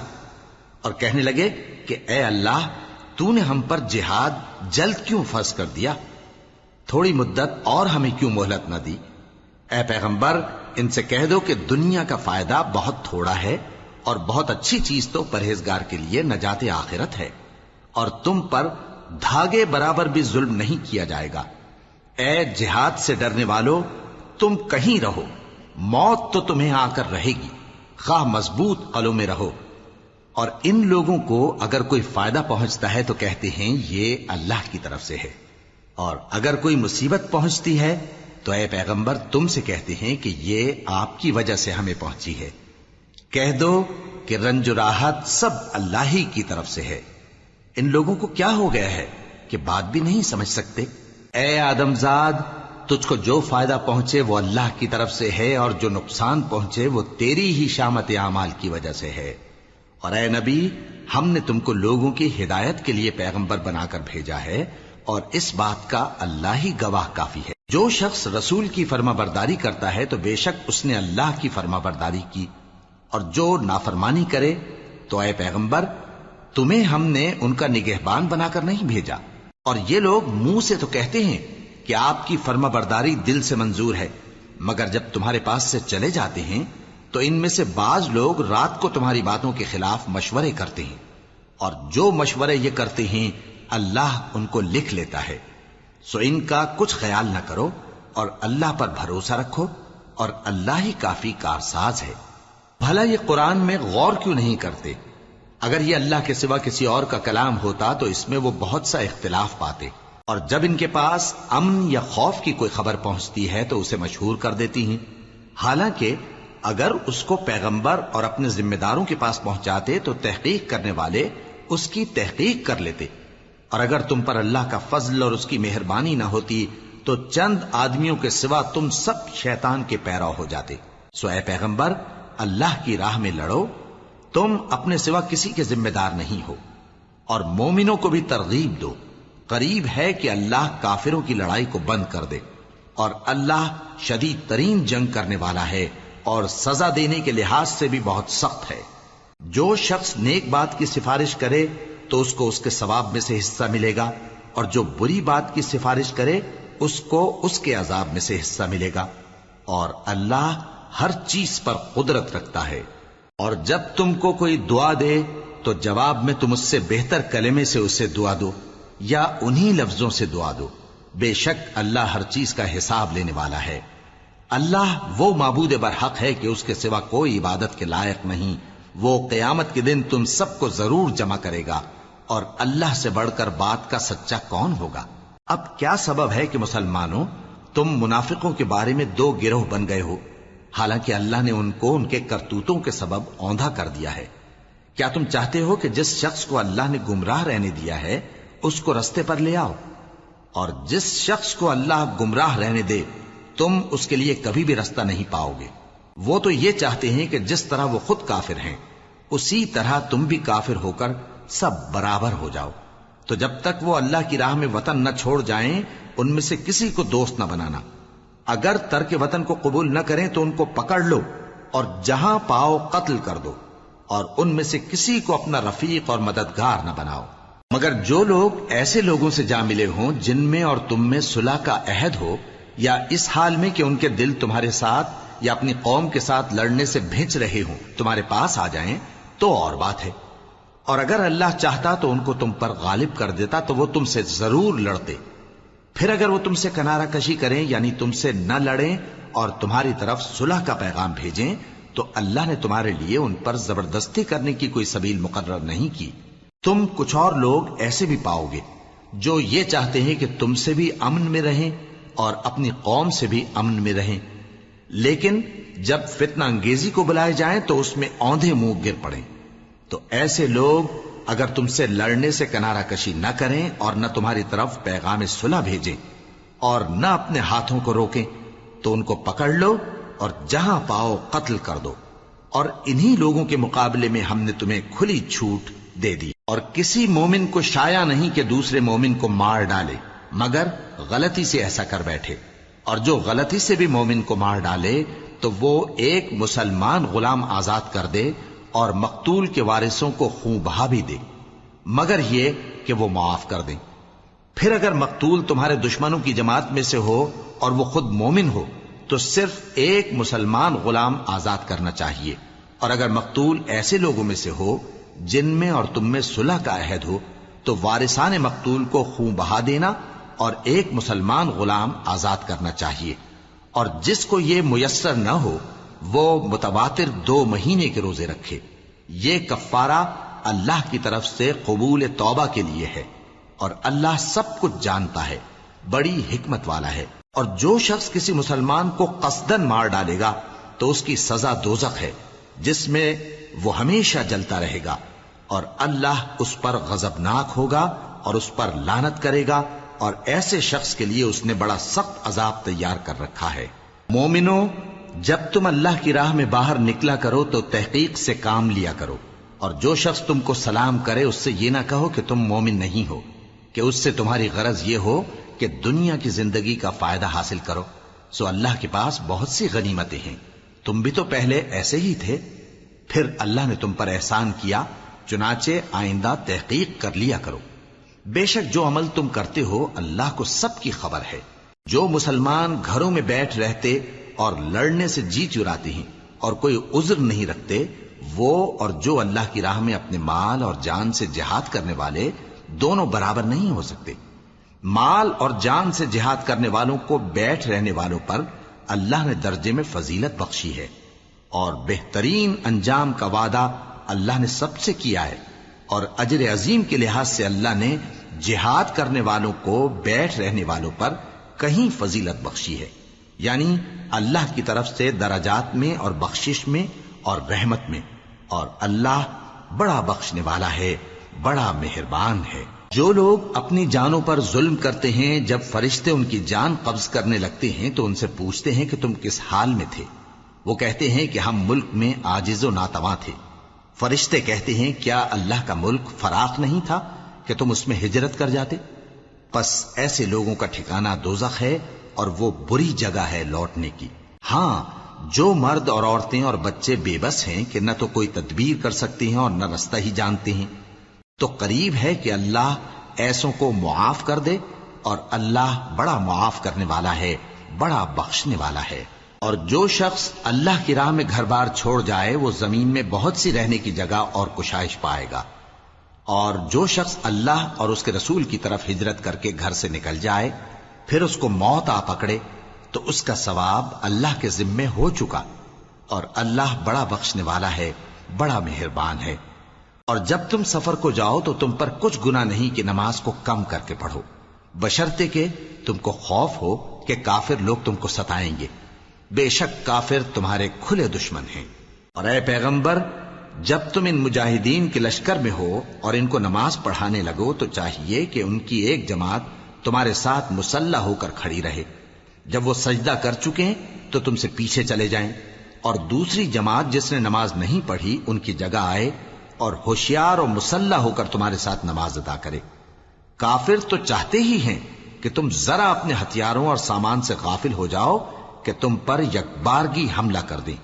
اور کہنے لگے کہ اے اللہ تو نے ہم پر جہاد جلد کیوں فرض کر دیا، تھوڑی مدت اور ہمیں کیوں مہلت نہ دی۔ اے پیغمبر ان سے کہہ دو کہ دنیا کا فائدہ بہت تھوڑا ہے اور بہت اچھی چیز تو پرہیزگار کے لیے نجات آخرت ہے، اور تم پر دھاگے برابر بھی ظلم نہیں کیا جائے گا۔ اے جہاد سے ڈرنے والو، تم کہیں رہو، موت تو تمہیں آ کر رہے گی، خواہ مضبوط قلعوں میں رہو۔ اور ان لوگوں کو اگر کوئی فائدہ پہنچتا ہے تو کہتے ہیں یہ اللہ کی طرف سے ہے، اور اگر کوئی مصیبت پہنچتی ہے تو اے پیغمبر تم سے کہتے ہیں کہ یہ آپ کی وجہ سے ہمیں پہنچی ہے۔ کہہ دو کہ رنج و راحت سب اللہ ہی کی طرف سے ہے۔ ان لوگوں کو کیا ہو گیا ہے کہ بات بھی نہیں سمجھ سکتے؟ اے آدم زاد، تجھ کو جو فائدہ پہنچے وہ اللہ کی طرف سے ہے، اور جو نقصان پہنچے وہ تیری ہی شامت اعمال کی وجہ سے ہے۔ اور اے نبی، ہم نے تم کو لوگوں کی ہدایت کے لیے پیغمبر بنا کر بھیجا ہے، اور اس بات کا اللہ ہی گواہ کافی ہے۔ جو شخص رسول کی فرما برداری کرتا ہے تو بے شک اس نے اللہ کی فرما برداری کی، اور جو نافرمانی کرے تو اے پیغمبر تمہیں ہم نے ان کا نگہبان بنا کر نہیں بھیجا۔ اور یہ لوگ منہ سے تو کہتے ہیں کہ آپ کی فرما برداری دل سے منظور ہے، مگر جب تمہارے پاس سے چلے جاتے ہیں تو ان میں سے بعض لوگ رات کو تمہاری باتوں کے خلاف مشورے کرتے ہیں، اور جو مشورے یہ کرتے ہیں اللہ ان کو لکھ لیتا ہے۔ سو ان کا کچھ خیال نہ کرو اور اللہ پر بھروسہ رکھو، اور اللہ ہی کافی کارساز ہے۔ بھلا یہ قرآن میں غور کیوں نہیں کرتے؟ اگر یہ اللہ کے سوا کسی اور کا کلام ہوتا تو اس میں وہ بہت سا اختلاف پاتے، اور جب ان کے پاس امن یا خوف کی کوئی خبر پہنچتی ہے تو اسے مشہور کر دیتی ہیں، حالانکہ اگر اس کو پیغمبر اور اپنے ذمہ داروں کے پاس پہنچاتے تو تحقیق کرنے والے اس کی تحقیق کر لیتے، اور اگر تم پر اللہ کا فضل اور اس کی مہربانی نہ ہوتی تو چند آدمیوں کے سوا تم سب شیطان کے پیرو ہو جاتے۔ سو اے پیغمبر، اللہ کی راہ میں لڑو، تم اپنے سوا کسی کے ذمہ دار نہیں ہو، اور مومنوں کو بھی ترغیب دو۔ قریب ہے کہ اللہ کافروں کی لڑائی کو بند کر دے، اور اللہ شدید ترین جنگ کرنے والا ہے اور سزا دینے کے لحاظ سے بھی بہت سخت ہے۔ جو شخص نیک بات کی سفارش کرے تو اس کو اس کے ثواب میں سے حصہ ملے گا، اور جو بری بات کی سفارش کرے اس کو اس کے عذاب میں سے حصہ ملے گا، اور اللہ ہر چیز پر قدرت رکھتا ہے۔ اور جب تم کو کوئی دعا دے تو جواب میں تم اس سے بہتر کلمے سے اسے دعا دو یا انہی لفظوں سے دعا دو، بے شک اللہ ہر چیز کا حساب لینے والا ہے۔ اللہ وہ معبود برحق ہے کہ اس کے سوا کوئی عبادت کے لائق نہیں۔ وہ قیامت کے دن تم سب کو ضرور جمع کرے گا، اور اللہ سے بڑھ کر بات کا سچا کون ہوگا؟ اب کیا سبب ہے کہ مسلمانوں تم منافقوں کے بارے میں دو گروہ بن گئے ہو، حالانکہ اللہ نے ان کو ان کے کرتوتوں کے سبب اوندھا کر دیا ہے؟ کیا تم چاہتے ہو کہ جس شخص کو اللہ نے گمراہ رہنے دیا ہے اس کو رستے پر لے آؤ، اور جس شخص کو اللہ گمراہ رہنے دے تم اس کے لیے کبھی بھی رستہ نہیں پاؤ گے؟ وہ تو یہ چاہتے ہیں کہ جس طرح وہ خود کافر ہیں اسی طرح تم بھی کافر ہو کر سب برابر ہو جاؤ۔ تو جب تک وہ اللہ کی راہ میں وطن نہ چھوڑ جائیں ان میں سے کسی کو دوست نہ بنانا۔ اگر ترک وطن کو قبول نہ کریں تو ان کو پکڑ لو اور جہاں پاؤ قتل کر دو، اور ان میں سے کسی کو اپنا رفیق اور مددگار نہ بناؤ، مگر جو لوگ ایسے لوگوں سے جا ملے ہوں جن میں اور تم میں صلح کا عہد ہو، یا اس حال میں کہ ان کے دل تمہارے ساتھ یا اپنی قوم کے ساتھ لڑنے سے بھنچ رہے ہوں تمہارے پاس آ جائیں تو اور بات ہے، اور اگر اللہ چاہتا تو ان کو تم پر غالب کر دیتا تو وہ تم سے ضرور لڑتے۔ پھر اگر وہ تم سے کنارہ کشی کریں یعنی تم سے نہ لڑیں اور تمہاری طرف صلح کا پیغام بھیجیں تو اللہ نے تمہارے لیے ان پر زبردستی کرنے کی کوئی سبیل مقرر نہیں کی۔ تم کچھ اور لوگ ایسے بھی پاؤ گے جو یہ چاہتے ہیں کہ تم سے بھی امن میں رہیں اور اپنی قوم سے بھی امن میں رہیں، لیکن جب فتنہ انگیزی کو بلائے جائیں تو اس میں اوندھے منہ گر پڑیں۔ تو ایسے لوگ اگر تم سے لڑنے سے کنارہ کشی نہ کریں اور نہ تمہاری طرف پیغام صلح بھیجیں اور نہ اپنے ہاتھوں کو روکیں تو ان کو پکڑ لو اور جہاں پاؤ قتل کر دو، اور انہی لوگوں کے مقابلے میں ہم نے تمہیں کھلی چھوٹ دے دی۔ اور کسی مومن کو شایع نہیں کہ دوسرے مومن کو مار ڈالے مگر غلطی سے ایسا کر بیٹھے، اور جو غلطی سے بھی مومن کو مار ڈالے تو وہ ایک مسلمان غلام آزاد کر دے اور مقتول کے وارثوں کو خون بہا بھی دے، مگر یہ کہ وہ معاف کر دیں۔ پھر اگر مقتول تمہارے دشمنوں کی جماعت میں سے ہو اور وہ خود مومن ہو تو صرف ایک مسلمان غلام آزاد کرنا چاہیے، اور اگر مقتول ایسے لوگوں میں سے ہو جن میں اور تم میں صلح کا عہد ہو تو وارثان مقتول کو خون بہا دینا اور ایک مسلمان غلام آزاد کرنا چاہیے، اور جس کو یہ میسر نہ ہو وہ متواتر 2 مہینے کے روزے رکھے۔ یہ کفارہ اللہ کی طرف سے قبول توبہ کے لیے ہے، اور اللہ سب کچھ جانتا ہے، بڑی حکمت والا ہے۔ اور جو شخص کسی مسلمان کو قصدن مار ڈالے گا تو اس کی سزا دوزخ ہے جس میں وہ ہمیشہ جلتا رہے گا، اور اللہ اس پر غضبناک ہوگا اور اس پر لعنت کرے گا، اور ایسے شخص کے لیے اس نے بڑا سخت عذاب تیار کر رکھا ہے۔ مومنو، جب تم اللہ کی راہ میں باہر نکلا کرو تو تحقیق سے کام لیا کرو، اور جو شخص تم کو سلام کرے اس سے یہ نہ کہو کہ تم مومن نہیں ہو، کہ اس سے تمہاری غرض یہ ہو کہ دنیا کی زندگی کا فائدہ حاصل کرو۔ سو اللہ کے پاس بہت سی غنیمتیں ہیں، تم بھی تو پہلے ایسے ہی تھے، پھر اللہ نے تم پر احسان کیا، چنانچہ آئندہ تحقیق کر لیا کرو۔ بے شک جو عمل تم کرتے ہو اللہ کو سب کی خبر ہے۔ جو مسلمان گھروں میں بیٹھ رہتے اور لڑنے سے جی چراتے ہیں اور کوئی عذر نہیں رکھتے، وہ اور جو اللہ کی راہ میں اپنے مال اور جان سے جہاد کرنے والے دونوں برابر نہیں ہو سکتے۔ مال اور جان سے جہاد کرنے والوں کو بیٹھ رہنے والوں پر اللہ نے درجے میں فضیلت بخشی ہے، اور بہترین انجام کا وعدہ اللہ نے سب سے کیا ہے، اور اجر عظیم کے لحاظ سے اللہ نے جہاد کرنے والوں کو بیٹھ رہنے والوں پر کہیں فضیلت بخشی ہے، یعنی اللہ کی طرف سے درجات میں اور بخشش میں اور رحمت میں، اور اللہ بڑا بخشنے والا ہے بڑا مہربان ہے۔ جو لوگ اپنی جانوں پر ظلم کرتے ہیں، جب فرشتے ان کی جان قبض کرنے لگتے ہیں تو ان سے پوچھتے ہیں کہ تم کس حال میں تھے؟ وہ کہتے ہیں کہ ہم ملک میں عاجز و ناتواں تھے۔ فرشتے کہتے ہیں کیا اللہ کا ملک فراخ نہیں تھا کہ تم اس میں ہجرت کر جاتے؟ پس ایسے لوگوں کا ٹھکانہ دوزخ ہے اور وہ بری جگہ ہے لوٹنے کی۔ ہاں، جو مرد اور عورتیں اور بچے بے بس ہیں کہ نہ تو کوئی تدبیر کر سکتے ہیں اور نہ رستہ ہی جانتے ہیں، تو قریب ہے کہ اللہ ایسوں کو معاف کر دے، اور اللہ بڑا معاف کرنے والا ہے، بڑا بخشنے والا ہے۔ اور جو شخص اللہ کی راہ میں گھر بار چھوڑ جائے وہ زمین میں بہت سی رہنے کی جگہ اور کشائش پائے گا، اور جو شخص اللہ اور اس کے رسول کی طرف ہجرت کر کے گھر سے نکل جائے پھر اس کو موت آ پکڑے تو اس کا ثواب اللہ کے ذمے ہو چکا، اور اللہ بڑا بخشنے والا ہے، بڑا مہربان ہے۔ اور جب تم سفر کو جاؤ تو تم پر کچھ گناہ نہیں کہ نماز کو کم کر کے پڑھو، بشرطے کہ تم کو خوف ہو کہ کافر لوگ تم کو ستائیں گے، بے شک کافر تمہارے کھلے دشمن ہیں۔ اور اے پیغمبر، جب تم ان مجاہدین کے لشکر میں ہو اور ان کو نماز پڑھانے لگو تو چاہیے کہ ان کی ایک جماعت تمہارے ساتھ مسلح ہو کر کھڑی رہے، جب وہ سجدہ کر چکے ہیں تو تم سے پیچھے چلے جائیں، اور دوسری جماعت جس نے نماز نہیں پڑھی ان کی جگہ آئے اور ہوشیار اور مسلح ہو کر تمہارے ساتھ نماز ادا کرے۔ کافر تو چاہتے ہی ہیں کہ تم ذرا اپنے ہتھیاروں اور سامان سے غافل ہو جاؤ کہ تم پر یکبارگی حملہ کر دیں،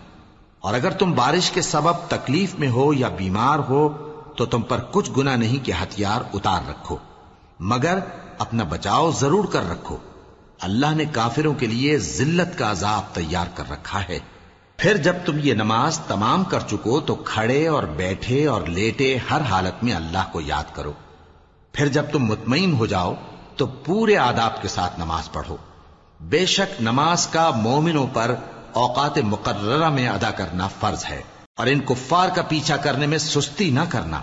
اور اگر تم بارش کے سبب تکلیف میں ہو یا بیمار ہو تو تم پر کچھ گناہ نہیں کہ ہتھیار اتار رکھو، مگر اپنا بچاؤ ضرور کر رکھو۔ اللہ نے کافروں کے لیے ذلت کا عذاب تیار کر رکھا ہے۔ پھر جب تم یہ نماز تمام کر چکو تو کھڑے اور بیٹھے اور لیٹے ہر حالت میں اللہ کو یاد کرو۔ پھر جب تم مطمئن ہو جاؤ تو پورے آداب کے ساتھ نماز پڑھو۔ بے شک نماز کا مومنوں پر اوقات مقررہ میں ادا کرنا فرض ہے، اور ان کفار کا پیچھا کرنے میں سستی نہ کرنا۔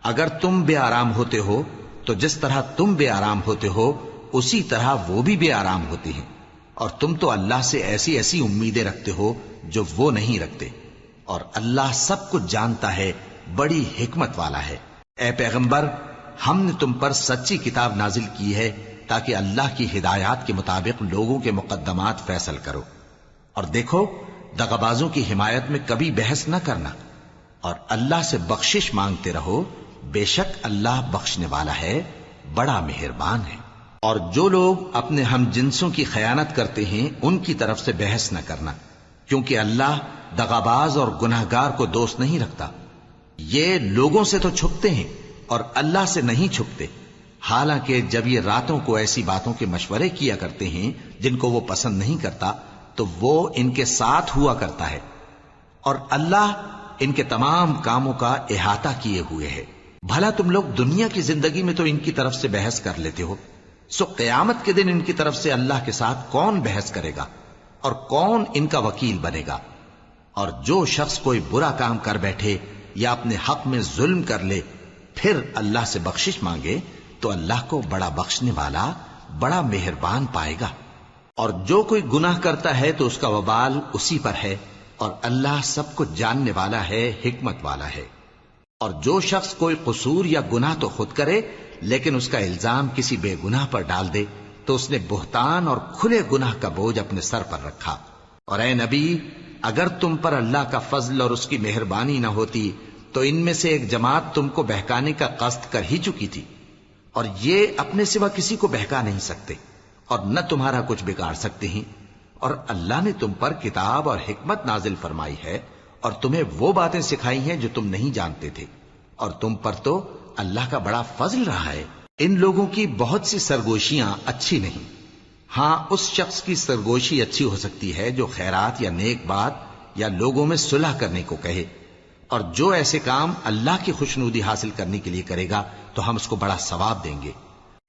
اگر تم بے آرام ہوتے ہو تو جس طرح تم بے آرام ہوتے ہو اسی طرح وہ بھی بے آرام ہوتے ہیں، اور تم تو اللہ سے ایسی ایسی امیدیں رکھتے ہو جو وہ نہیں رکھتے، اور اللہ سب کچھ جانتا ہے، بڑی حکمت والا ہے۔ اے پیغمبر، ہم نے تم پر سچی کتاب نازل کی ہے تاکہ اللہ کی ہدایات کے مطابق لوگوں کے مقدمات فیصل کرو، اور دیکھو دغابازوں کی حمایت میں کبھی بحث نہ کرنا، اور اللہ سے بخشش مانگتے رہو، بے شک اللہ بخشنے والا ہے، بڑا مہربان ہے۔ اور جو لوگ اپنے ہم جنسوں کی خیانت کرتے ہیں ان کی طرف سے بحث نہ کرنا، کیونکہ اللہ دغاباز اور گناہگار کو دوست نہیں رکھتا۔ یہ لوگوں سے تو چھپتے ہیں اور اللہ سے نہیں چھپتے، حالانکہ جب یہ راتوں کو ایسی باتوں کے مشورے کیا کرتے ہیں جن کو وہ پسند نہیں کرتا تو وہ ان کے ساتھ ہوا کرتا ہے، اور اللہ ان کے تمام کاموں کا احاطہ کیے ہوئے ہے۔ بھلا تم لوگ دنیا کی زندگی میں تو ان کی طرف سے بحث کر لیتے ہو، سو قیامت کے دن ان کی طرف سے اللہ کے ساتھ کون بحث کرے گا اور کون ان کا وکیل بنے گا؟ اور جو شخص کوئی برا کام کر بیٹھے یا اپنے حق میں ظلم کر لے پھر اللہ سے بخشش مانگے تو اللہ کو بڑا بخشنے والا، بڑا مہربان پائے گا۔ اور جو کوئی گناہ کرتا ہے تو اس کا وبال اسی پر ہے، اور اللہ سب کچھ جاننے والا ہے، حکمت والا ہے۔ اور جو شخص کوئی قصور یا گناہ تو خود کرے لیکن اس کا الزام کسی بے گناہ پر ڈال دے تو اس نے بہتان اور کھلے گناہ کا بوجھ اپنے سر پر رکھا۔ اور اے نبی، اگر تم پر اللہ کا فضل اور اس کی مہربانی نہ ہوتی تو ان میں سے ایک جماعت تم کو بہکانے کا قصد کر ہی چکی تھی، اور یہ اپنے سوا کسی کو بہکا نہیں سکتے اور نہ تمہارا کچھ بگاڑ سکتے ہیں۔ اور اللہ نے تم پر کتاب اور حکمت نازل فرمائی ہے اور تمہیں وہ باتیں سکھائی ہیں جو تم نہیں جانتے تھے، اور تم پر تو اللہ کا بڑا فضل رہا ہے۔ ان لوگوں کی بہت سی سرگوشیاں اچھی نہیں، ہاں اس شخص کی سرگوشی اچھی ہو سکتی ہے جو خیرات یا نیک بات یا لوگوں میں صلح کرنے کو کہے، اور جو ایسے کام اللہ کی خوشنودی حاصل کرنے کے لیے کرے گا تو ہم اس کو بڑا ثواب دیں گے۔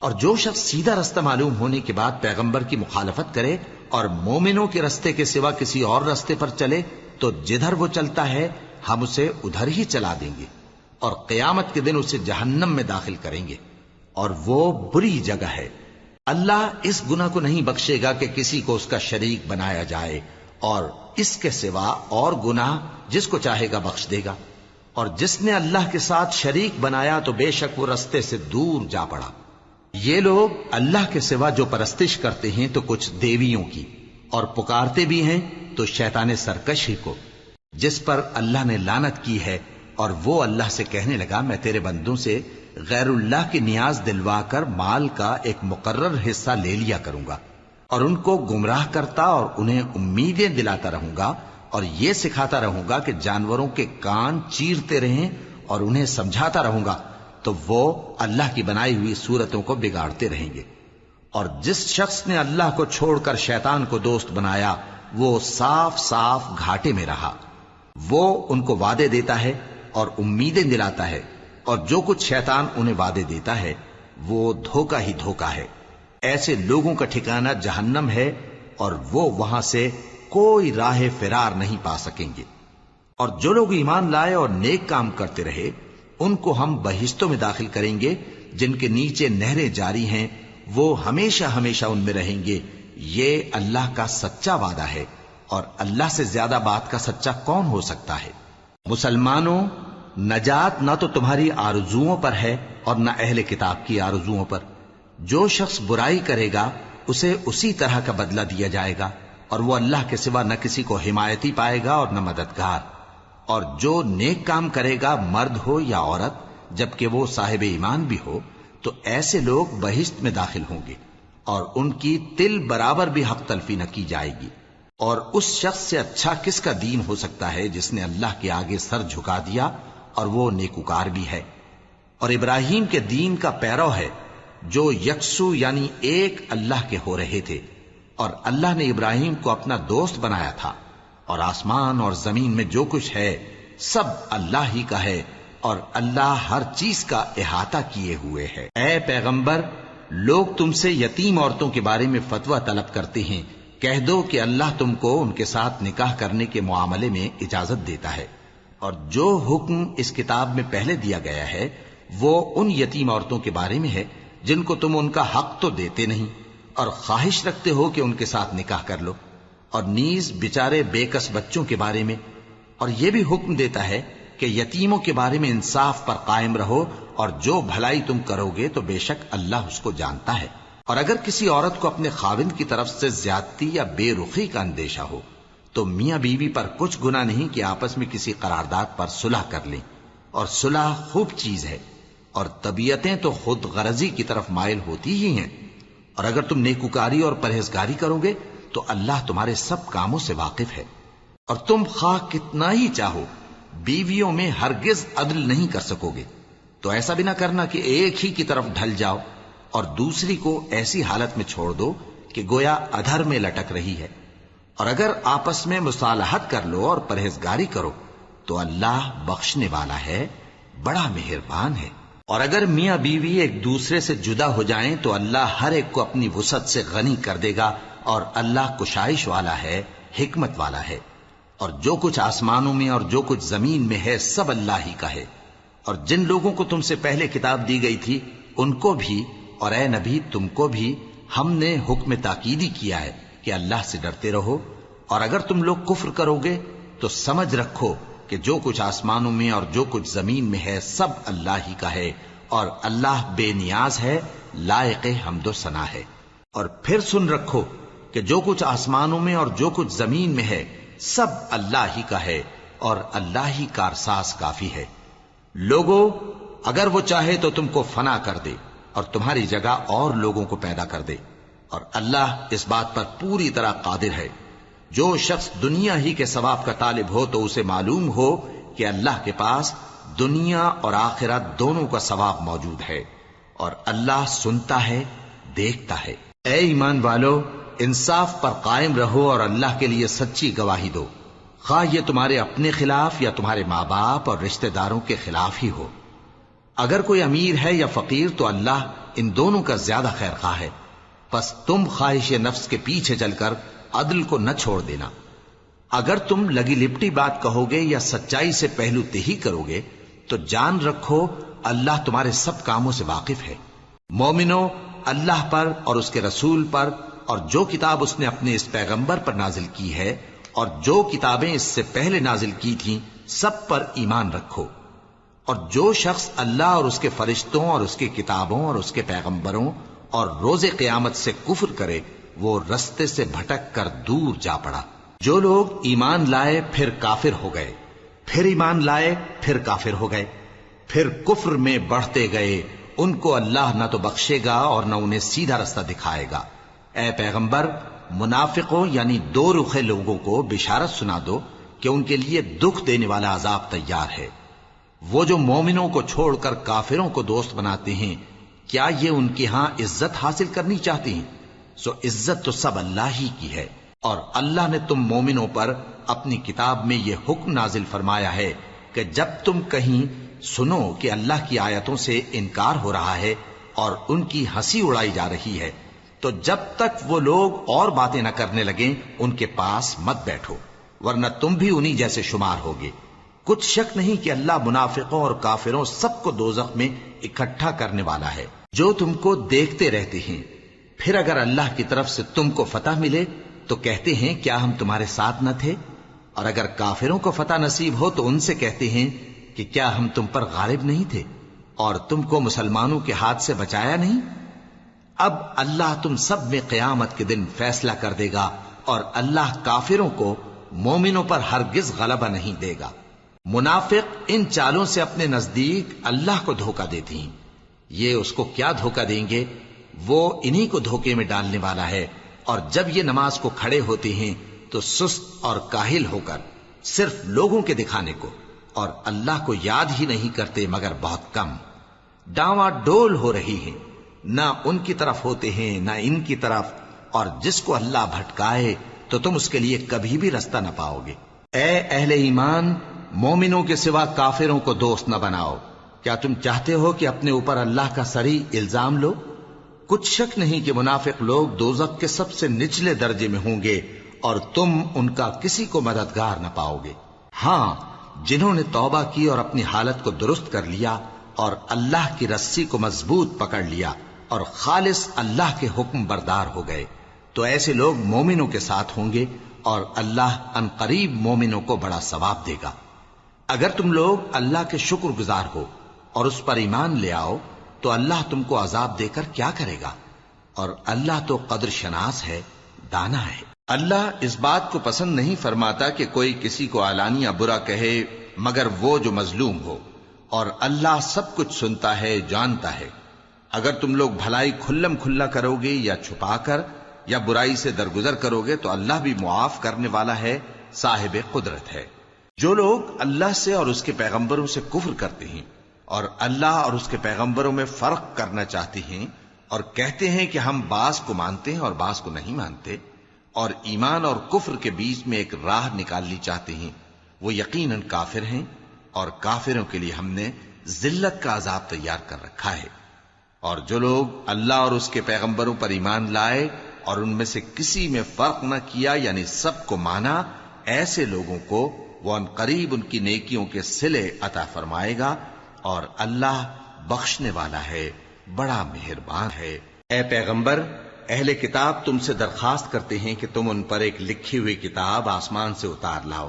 اور جو شخص سیدھا رستہ معلوم ہونے کے بعد پیغمبر کی مخالفت کرے اور مومنوں کے رستے کے سوا کسی اور رستے پر چلے تو جدھر وہ چلتا ہے ہم اسے ادھر ہی چلا دیں گے، اور قیامت کے دن اسے جہنم میں داخل کریں گے، اور وہ بری جگہ ہے۔ اللہ اس گناہ کو نہیں بخشے گا کہ کسی کو اس کا شریک بنایا جائے، اور اس کے سوا اور گناہ جس کو چاہے گا بخش دے گا۔ اور جس نے اللہ کے ساتھ شریک بنایا تو بے شک وہ رستے سے دور جا پڑا۔ یہ لوگ اللہ کے سوا جو پرستش کرتے ہیں تو کچھ دیویوں کی، اور پکارتے بھی ہیں تو شیطان سرکش ہی کو، جس پر اللہ نے لعنت کی ہے۔ اور وہ اللہ سے کہنے لگا میں تیرے بندوں سے غیر اللہ کی نیاز دلوا کر مال کا ایک مقرر حصہ لے لیا کروں گا، اور ان کو گمراہ کرتا اور انہیں امیدیں دلاتا رہوں گا، اور یہ سکھاتا رہوں گا کہ جانوروں کے کان چیرتے رہیں، اور انہیں سمجھاتا رہوں گا، تو وہ اللہ کی بنائی ہوئی صورتوں کو بگاڑتے رہیں گے۔ اور جس شخص نے اللہ کو چھوڑ کر شیطان کو دوست بنایا وہ صاف صاف گھاٹے میں رہا۔ وہ ان کو وعدے دیتا ہے اور امیدیں دلاتا ہے، اور جو کچھ شیطان انہیں وعدے دیتا ہے وہ دھوکہ ہی دھوکہ ہے۔ ایسے لوگوں کا ٹھکانہ جہنم ہے، اور وہ وہاں سے کوئی راہ فرار نہیں پا سکیں گے۔ اور جو لوگ ایمان لائے اور نیک کام کرتے رہے ان کو ہم بہشتوں میں داخل کریں گے جن کے نیچے نہریں جاری ہیں، وہ ہمیشہ ہمیشہ ان میں رہیں گے۔ یہ اللہ کا سچا وعدہ ہے، اور اللہ سے زیادہ بات کا سچا کون ہو سکتا ہے؟ مسلمانوں، نجات نہ تو تمہاری آرزوؤں پر ہے اور نہ اہل کتاب کی آرزوؤں پر۔ جو شخص برائی کرے گا اسے اسی طرح کا بدلہ دیا جائے گا، اور وہ اللہ کے سوا نہ کسی کو حمایتی پائے گا اور نہ مددگار۔ اور جو نیک کام کرے گا مرد ہو یا عورت، جبکہ وہ صاحب ایمان بھی ہو، تو ایسے لوگ بہشت میں داخل ہوں گے، اور ان کی تل برابر بھی حق تلفی نہ کی جائے گی۔ اور اس شخص سے اچھا کس کا دین ہو سکتا ہے جس نے اللہ کے آگے سر جھکا دیا اور وہ نیکوکار بھی ہے، اور ابراہیم کے دین کا پیرو ہے، جو یکسو یعنی ایک اللہ کے ہو رہے تھے۔ اور اللہ نے ابراہیم کو اپنا دوست بنایا تھا، اور آسمان اور زمین میں جو کچھ ہے سب اللہ ہی کا ہے، اور اللہ ہر چیز کا احاطہ کیے ہوئے ہے۔ اے پیغمبر، لوگ تم سے یتیم عورتوں کے بارے میں فتویٰ طلب کرتے ہیں، کہہ دو کہ اللہ تم کو ان کے ساتھ نکاح کرنے کے معاملے میں اجازت دیتا ہے، اور جو حکم اس کتاب میں پہلے دیا گیا ہے وہ ان یتیم عورتوں کے بارے میں ہے جن کو تم ان کا حق تو دیتے نہیں، اور خواہش رکھتے ہو کہ ان کے ساتھ نکاح کر لو، اور نیز بیچارے بے کس بچوں کے بارے میں۔ اور یہ بھی حکم دیتا ہے کہ یتیموں کے بارے میں انصاف پر قائم رہو، اور جو بھلائی تم کرو گے تو بے شک اللہ اس کو جانتا ہے۔ اور اگر کسی عورت کو اپنے خاوند کی طرف سے زیادتی یا بے رخی کا اندیشہ ہو تو میاں بیوی پر کچھ گناہ نہیں کہ آپس میں کسی قرارداد پر صلح کر لیں، اور صلح خوب چیز ہے، اور طبیعتیں تو خود غرضی کی طرف مائل ہوتی ہی ہیں۔ اور اگر تم نیکوکاری اور پرہیزگاری کرو گے تو اللہ تمہارے سب کاموں سے واقف ہے۔ اور تم خواہ کتنا ہی چاہو بیویوں میں ہرگز عدل نہیں کر سکو گے، تو ایسا بھی نہ کرنا کہ ایک ہی کی طرف ڈھل جاؤ اور دوسری کو ایسی حالت میں چھوڑ دو کہ گویا ادھر میں لٹک رہی ہے۔ اور اگر آپس میں مصالحت کر لو اور پرہیزگاری کرو تو اللہ بخشنے والا ہے، بڑا مہربان ہے۔ اور اگر میاں بیوی ایک دوسرے سے جدا ہو جائیں تو اللہ ہر ایک کو اپنی وسعت سے غنی کر دے گا، اور اللہ کشائش والا ہے، حکمت والا ہے۔ اور جو کچھ آسمانوں میں اور جو کچھ زمین میں ہے سب اللہ ہی کا ہے۔ اور جن لوگوں کو تم سے پہلے کتاب دی گئی تھی ان کو بھی، اور اے نبی تم کو بھی، ہم نے حکم تاکیدی کیا ہے کہ اللہ سے ڈرتے رہو۔ اور اگر تم لوگ کفر کرو گے تو سمجھ رکھو کہ جو کچھ آسمانوں میں اور جو کچھ زمین میں ہے سب اللہ ہی کا ہے، اور اللہ بے نیاز ہے، لائق حمد و ثنا ہے۔ اور پھر سن رکھو کہ جو کچھ آسمانوں میں اور جو کچھ زمین میں ہے سب اللہ ہی کا ہے، اور اللہ ہی کارساز کافی ہے۔ لوگو، اگر وہ چاہے تو تم کو فنا کر دے اور تمہاری جگہ اور لوگوں کو پیدا کر دے، اور اللہ اس بات پر پوری طرح قادر ہے۔ جو شخص دنیا ہی کے ثواب کا طالب ہو تو اسے معلوم ہو کہ اللہ کے پاس دنیا اور آخرت دونوں کا ثواب موجود ہے، اور اللہ سنتا ہے، دیکھتا ہے۔ اے ایمان والو، انصاف پر قائم رہو اور اللہ کے لیے سچی گواہی دو، خواہ یہ تمہارے اپنے خلاف یا تمہارے ماں باپ اور رشتہ داروں کے خلاف ہی ہو۔ اگر کوئی امیر ہے یا فقیر تو اللہ ان دونوں کا زیادہ خیر خواہ ہے، پس تم خواہش نفس کے پیچھے چل کر عدل کو نہ چھوڑ دینا۔ اگر تم لگی لپٹی بات کہو گے یا سچائی سے پہلو تہی کرو گے تو جان رکھو اللہ تمہارے سب کاموں سے واقف ہے۔ مومنو، اللہ پر اور اس کے رسول پر اور جو کتاب اس نے اپنے اس پیغمبر پر نازل کی ہے اور جو کتابیں اس سے پہلے نازل کی تھیں سب پر ایمان رکھو، اور جو شخص اللہ اور اس کے فرشتوں اور اس کی کتابوں اور اس کے پیغمبروں اور روز قیامت سے کفر کرے وہ رستے سے بھٹک کر دور جا پڑا۔ جو لوگ ایمان لائے پھر کافر ہو گئے، پھر ایمان لائے پھر کافر ہو گئے، پھر کفر میں بڑھتے گئے، ان کو اللہ نہ تو بخشے گا اور نہ انہیں سیدھا رستہ دکھائے گا۔ اے پیغمبر، منافقوں یعنی دو رخے لوگوں کو بشارت سنا دو کہ ان کے لیے دکھ دینے والا عذاب تیار ہے۔ وہ جو مومنوں کو چھوڑ کر کافروں کو دوست بناتے ہیں، کیا یہ ان کے ہاں عزت حاصل کرنی چاہتی ہیں؟ سو عزت تو سب اللہ ہی کی ہے۔ اور اللہ نے تم مومنوں پر اپنی کتاب میں یہ حکم نازل فرمایا ہے کہ جب تم کہیں سنو کہ اللہ کی آیتوں سے انکار ہو رہا ہے اور ان کی ہنسی اڑائی جا رہی ہے، تو جب تک وہ لوگ اور باتیں نہ کرنے لگیں ان کے پاس مت بیٹھو، ورنہ تم بھی انہی جیسے شمار ہوگے۔ کچھ شک نہیں کہ اللہ منافقوں اور کافروں سب کو دوزخ میں اکٹھا کرنے والا ہے۔ جو تم کو دیکھتے رہتے ہیں، پھر اگر اللہ کی طرف سے تم کو فتح ملے تو کہتے ہیں کیا ہم تمہارے ساتھ نہ تھے، اور اگر کافروں کو فتح نصیب ہو تو ان سے کہتے ہیں کہ کیا ہم تم پر غالب نہیں تھے اور تم کو مسلمانوں کے ہاتھ سے بچایا نہیں۔ اب اللہ تم سب میں قیامت کے دن فیصلہ کر دے گا، اور اللہ کافروں کو مومنوں پر ہرگز غلبہ نہیں دے گا۔ منافق ان چالوں سے اپنے نزدیک اللہ کو دھوکہ دیتے ہیں، یہ اس کو کیا دھوکہ دیں گے، وہ انہی کو دھوکے میں ڈالنے والا ہے۔ اور جب یہ نماز کو کھڑے ہوتے ہیں تو سست اور کاہل ہو کر صرف لوگوں کے دکھانے کو اور اللہ کو یاد ہی نہیں کرتے مگر بہت کم، ڈاواں ڈول ہو رہی ہیں، نہ ان کی طرف ہوتے ہیں نہ ان کی طرف، اور جس کو اللہ بھٹکائے تو تم اس کے لیے کبھی بھی رستہ نہ پاؤ گے۔ اے اہل ایمان، مومنوں کے سوا کافروں کو دوست نہ بناؤ۔ کیا تم چاہتے ہو کہ اپنے اوپر اللہ کا صریح الزام لو؟ کچھ شک نہیں کہ منافق لوگ دوزخ کے سب سے نچلے درجے میں ہوں گے اور تم ان کا کسی کو مددگار نہ پاؤ گے۔ ہاں، جنہوں نے توبہ کی اور اپنی حالت کو درست کر لیا اور اللہ کی رسی کو مضبوط پکڑ لیا اور خالص اللہ کے حکم بردار ہو گئے، تو ایسے لوگ مومنوں کے ساتھ ہوں گے اور اللہ ان قریب مومنوں کو بڑا ثواب دے گا۔ اگر تم لوگ اللہ کے شکر گزار ہو اور اس پر ایمان لے آؤ تو اللہ تم کو عذاب دے کر کیا کرے گا، اور اللہ تو قدر شناس ہے، دانا ہے۔ اللہ اس بات کو پسند نہیں فرماتا کہ کوئی کسی کو علانیہ برا کہے مگر وہ جو مظلوم ہو، اور اللہ سب کچھ سنتا ہے، جانتا ہے۔ اگر تم لوگ بھلائی کھلم کھلا کرو گے یا چھپا کر یا برائی سے درگزر کرو گے تو اللہ بھی معاف کرنے والا ہے، صاحب قدرت ہے۔ جو لوگ اللہ سے اور اس کے پیغمبروں سے کفر کرتے ہیں اور اللہ اور اس کے پیغمبروں میں فرق کرنا چاہتے ہیں اور کہتے ہیں کہ ہم بعض کو مانتے ہیں اور بعض کو نہیں مانتے، اور ایمان اور کفر کے بیچ میں ایک راہ نکالنی چاہتے ہیں، وہ یقیناً کافر ہیں، اور کافروں کے لیے ہم نے ذلت کا عذاب تیار کر رکھا ہے۔ اور جو لوگ اللہ اور اس کے پیغمبروں پر ایمان لائے اور ان میں سے کسی میں فرق نہ کیا یعنی سب کو مانا، ایسے لوگوں کو وہ ان قریب ان کی نیکیوں کے صلے عطا فرمائے گا، اور اللہ بخشنے والا ہے، بڑا مہربان ہے۔ اے پیغمبر، اہل کتاب تم سے درخواست کرتے ہیں کہ تم ان پر ایک لکھی ہوئی کتاب آسمان سے اتار لاؤ،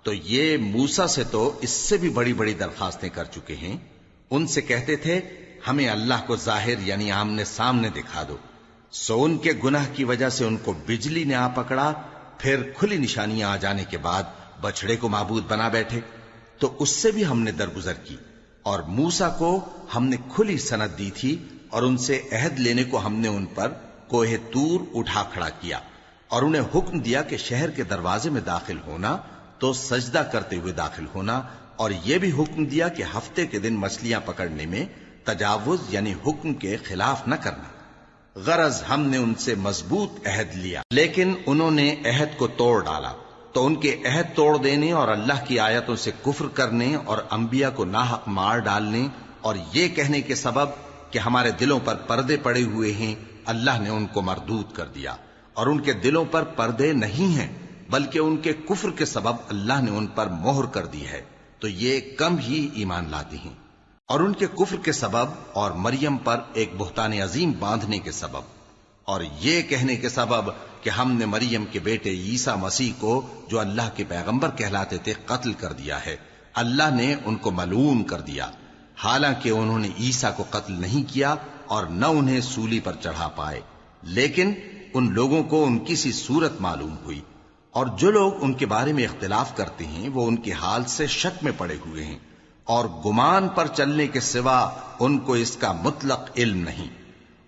تو یہ موسیٰ سے تو اس سے بھی بڑی بڑی درخواستیں کر چکے ہیں۔ ان سے کہتے تھے ہمیں اللہ کو ظاہر یعنی آمنے سامنے دکھا دو، سو ان کے گناہ کی وجہ سے ان کو بجلی نے آ پکڑا، پھر کھلی نشانیاں آ جانے کے بعد بچڑے کو معبود بنا بیٹھے، تو اس سے بھی ہم نے درگزر کی۔ اور موسیٰ کو ہم نے کھلی سند دی تھی، اور ان سے عہد لینے کو ہم نے ان پر کوہ طور اٹھا کھڑا کیا، اور انہیں حکم دیا کہ شہر کے دروازے میں داخل ہونا تو سجدہ کرتے ہوئے داخل ہونا، اور یہ بھی حکم دیا کہ ہفتے کے دن مچھلیاں پکڑنے میں تجاوز یعنی حکم کے خلاف نہ کرنا۔ غرض ہم نے ان سے مضبوط عہد لیا، لیکن انہوں نے عہد کو توڑ ڈالا، تو ان کے عہد توڑ دینے اور اللہ کی آیتوں سے کفر کرنے اور انبیاء کو ناحق مار ڈالنے اور یہ کہنے کے سبب کہ ہمارے دلوں پر پردے پڑے ہوئے ہیں، اللہ نے ان کو مردود کر دیا۔ اور ان کے دلوں پر پردے نہیں ہیں بلکہ ان کے کفر کے سبب اللہ نے ان پر مہر کر دی ہے، تو یہ کم ہی ایمان لاتے ہیں۔ اور ان کے کفر کے سبب اور مریم پر ایک بہتان عظیم باندھنے کے سبب اور یہ کہنے کے سبب کہ ہم نے مریم کے بیٹے عیسیٰ مسیح کو جو اللہ کے پیغمبر کہلاتے تھے قتل کر دیا ہے، اللہ نے ان کو ملعون کر دیا، حالانکہ انہوں نے عیسیٰ کو قتل نہیں کیا اور نہ انہیں سولی پر چڑھا پائے، لیکن ان لوگوں کو ان کی سی صورت معلوم ہوئی، اور جو لوگ ان کے بارے میں اختلاف کرتے ہیں وہ ان کے حال سے شک میں پڑے ہوئے ہیں، اور گمان پر چلنے کے سوا ان کو اس کا مطلق علم نہیں،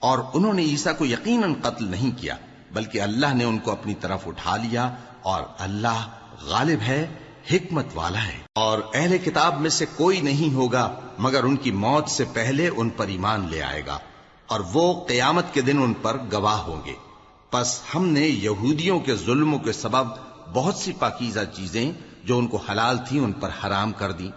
اور انہوں نے عیسیٰ کو یقیناً قتل نہیں کیا بلکہ اللہ نے ان کو اپنی طرف اٹھا لیا، اور اللہ غالب ہے، حکمت والا ہے۔ اور اہل کتاب میں سے کوئی نہیں ہوگا مگر ان کی موت سے پہلے ان پر ایمان لے آئے گا، اور وہ قیامت کے دن ان پر گواہ ہوں گے۔ پس ہم نے یہودیوں کے ظلموں کے سبب بہت سی پاکیزہ چیزیں جو ان کو حلال تھیں ان پر حرام کر دیں،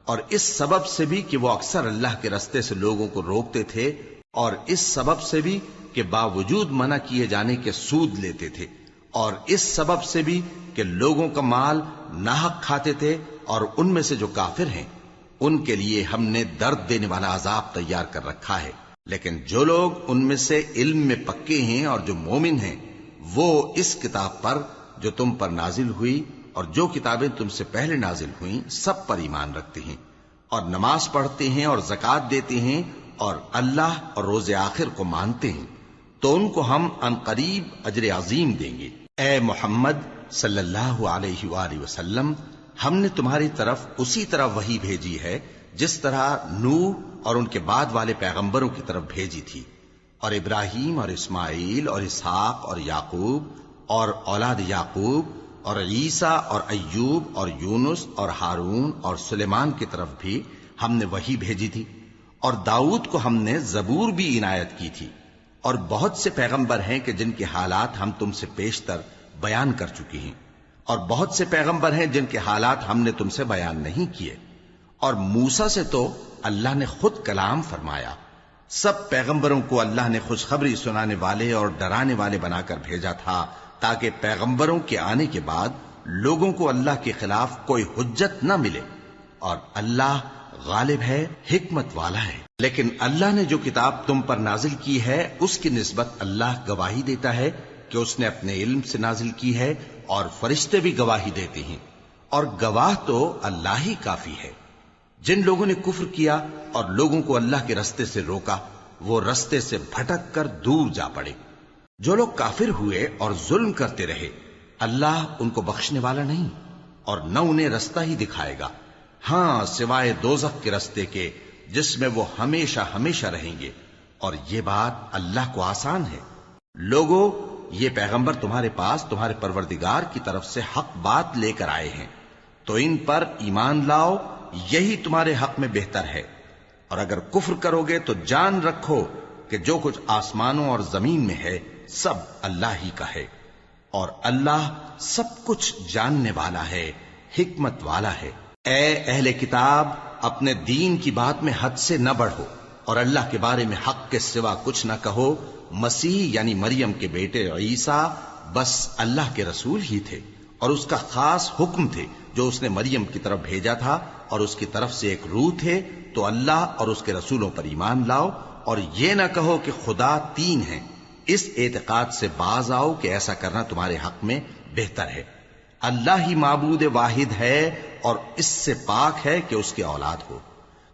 اور اس سبب سے بھی کہ وہ اکثر اللہ کے رستے سے لوگوں کو روکتے تھے، اور اس سبب سے بھی کہ باوجود منع کیے جانے کے سود لیتے تھے، اور اس سبب سے بھی کہ لوگوں کا مال ناحق کھاتے تھے، اور ان میں سے جو کافر ہیں ان کے لیے ہم نے درد دینے والا عذاب تیار کر رکھا ہے۔ لیکن جو لوگ ان میں سے علم میں پکے ہیں اور جو مومن ہیں وہ اس کتاب پر جو تم پر نازل ہوئی اور جو کتابیں تم سے پہلے نازل ہوئیں سب پر ایمان رکھتے ہیں، اور نماز پڑھتے ہیں اور زکوٰۃ دیتے ہیں، اور اللہ اور روز آخر کو مانتے ہیں، تو ان کو ہم عنقریب اجر عظیم دیں گے۔ اے محمد صلی اللہ علیہ وآلہ وسلم، ہم نے تمہاری طرف اسی طرح وحی بھیجی ہے جس طرح نوح اور ان کے بعد والے پیغمبروں کی طرف بھیجی تھی، اور ابراہیم اور اسماعیل اور اسحاق اور یعقوب اور اولاد یعقوب اور عیسیٰ اور ایوب اور یونس اور ہارون اور سلیمان کی طرف بھی ہم نے وحی بھیجی تھی، اور داؤد کو ہم نے زبور بھی عنایت کی تھی، اور بہت سے پیغمبر ہیں کہ جن کے حالات ہم تم سے پیشتر بیان کر چکے ہیں، اور بہت سے پیغمبر ہیں جن کے حالات ہم نے تم سے بیان نہیں کیے، اور موسیٰ سے تو اللہ نے خود کلام فرمایا۔ سب پیغمبروں کو اللہ نے خوشخبری سنانے والے اور ڈرانے والے بنا کر بھیجا تھا تاکہ پیغمبروں کے آنے کے بعد لوگوں کو اللہ کے خلاف کوئی حجت نہ ملے، اور اللہ غالب ہے، حکمت والا ہے۔ لیکن اللہ نے جو کتاب تم پر نازل کی ہے اس کی نسبت اللہ گواہی دیتا ہے کہ اس نے اپنے علم سے نازل کی ہے، اور فرشتے بھی گواہی دیتے ہیں، اور گواہ تو اللہ ہی کافی ہے۔ جن لوگوں نے کفر کیا اور لوگوں کو اللہ کے رستے سے روکا وہ رستے سے بھٹک کر دور جا پڑے۔ جو لوگ کافر ہوئے اور ظلم کرتے رہے اللہ ان کو بخشنے والا نہیں، اور نہ انہیں رستہ ہی دکھائے گا، ہاں سوائے دوزخ کے رستے کے جس میں وہ ہمیشہ ہمیشہ رہیں گے، اور یہ بات اللہ کو آسان ہے۔ لوگو، یہ پیغمبر تمہارے پاس تمہارے پروردگار کی طرف سے حق بات لے کر آئے ہیں، تو ان پر ایمان لاؤ، یہی تمہارے حق میں بہتر ہے، اور اگر کفر کرو گے تو جان رکھو کہ جو کچھ آسمانوں اور زمین میں ہے سب اللہ ہی کا ہے، اور اللہ سب کچھ جاننے والا ہے، حکمت والا ہے۔ اے اہل کتاب، اپنے دین کی بات میں حد سے نہ بڑھو، اور اللہ کے بارے میں حق کے سوا کچھ نہ کہو۔ مسیح یعنی مریم کے بیٹے عیسیٰ بس اللہ کے رسول ہی تھے، اور اس کا خاص حکم تھے جو اس نے مریم کی طرف بھیجا تھا، اور اس کی طرف سے ایک روح تھے، تو اللہ اور اس کے رسولوں پر ایمان لاؤ، اور یہ نہ کہو کہ خدا تین ہیں، اس اعتقاد سے باز آؤ کہ ایسا کرنا تمہارے حق میں بہتر ہے۔ اللہ ہی معبود واحد ہے اور اس سے پاک ہے کہ اس کی اولاد ہو۔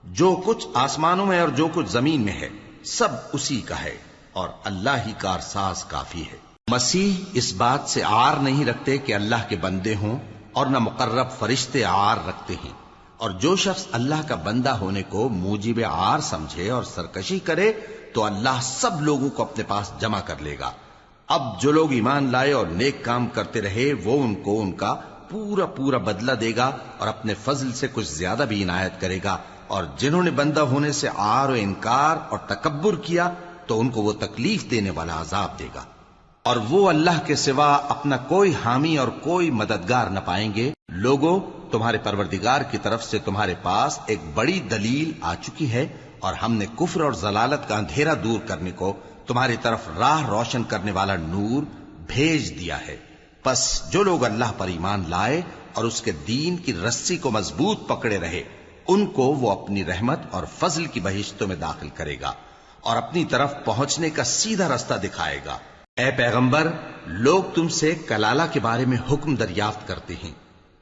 جو کچھ آسمانوں میں اور جو کچھ زمین میں ہے سب اسی کا ہے، اور اللہ ہی کارساز کافی ہے۔ مسیح اس بات سے عار نہیں رکھتے کہ اللہ کے بندے ہوں، اور نہ مقرب فرشتے عار رکھتے ہیں، اور جو شخص اللہ کا بندہ ہونے کو موجب عار سمجھے اور سرکشی کرے تو اللہ سب لوگوں کو اپنے پاس جمع کر لے گا۔ اب جو لوگ ایمان لائے اور نیک کام کرتے رہے وہ ان کو ان کا پورا پورا بدلہ دے گا، اور اپنے فضل سے کچھ زیادہ بھی عنایت کرے گا، اور جنہوں نے بندہ ہونے سے عار و انکار اور تکبر کیا تو ان کو وہ تکلیف دینے والا عذاب دے گا، اور وہ اللہ کے سوا اپنا کوئی حامی اور کوئی مددگار نہ پائیں گے۔ لوگوں، تمہارے پروردگار کی طرف سے تمہارے پاس ایک بڑی دلیل آ چکی ہے، اور ہم نے کفر اور ضلالت کا اندھیرا دور کرنے کو تمہاری طرف راہ روشن کرنے والا نور بھیج دیا ہے۔ پس جو لوگ اللہ پر ایمان لائے اور اس کے دین کی رسی کو مضبوط پکڑے رہے ان کو وہ اپنی رحمت اور فضل کی بہشتوں میں داخل کرے گا، اور اپنی طرف پہنچنے کا سیدھا رستہ دکھائے گا۔ اے پیغمبر، لوگ تم سے کلالہ کے بارے میں حکم دریافت کرتے ہیں،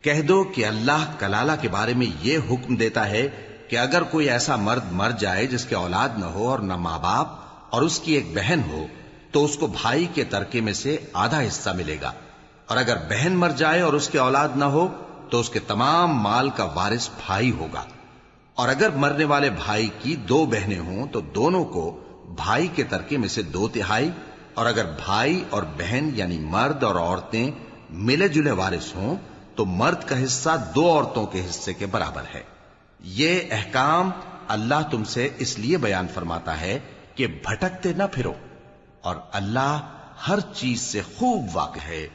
کہہ دو کہ اللہ کلالہ کے بارے میں یہ حکم دیتا ہے کہ اگر کوئی ایسا مرد مر جائے جس کے اولاد نہ ہو اور نہ ماں باپ اور اس کی ایک بہن ہو تو اس کو بھائی کے ترکے میں سے آدھا حصہ ملے گا، اور اگر بہن مر جائے اور اس کے اولاد نہ ہو تو اس کے تمام مال کا وارث بھائی ہوگا، اور اگر مرنے والے بھائی کی دو بہنیں ہوں تو دونوں کو بھائی کے ترکے میں سے 2/3، اور اگر بھائی اور بہن یعنی مرد اور عورتیں ملے جلے وارث ہوں تو مرد کا حصہ 2 عورتوں کے حصے کے برابر ہے۔ یہ احکام اللہ تم سے اس لیے بیان فرماتا ہے کہ بھٹکتے نہ پھرو، اور اللہ ہر چیز سے خوب واقف ہے۔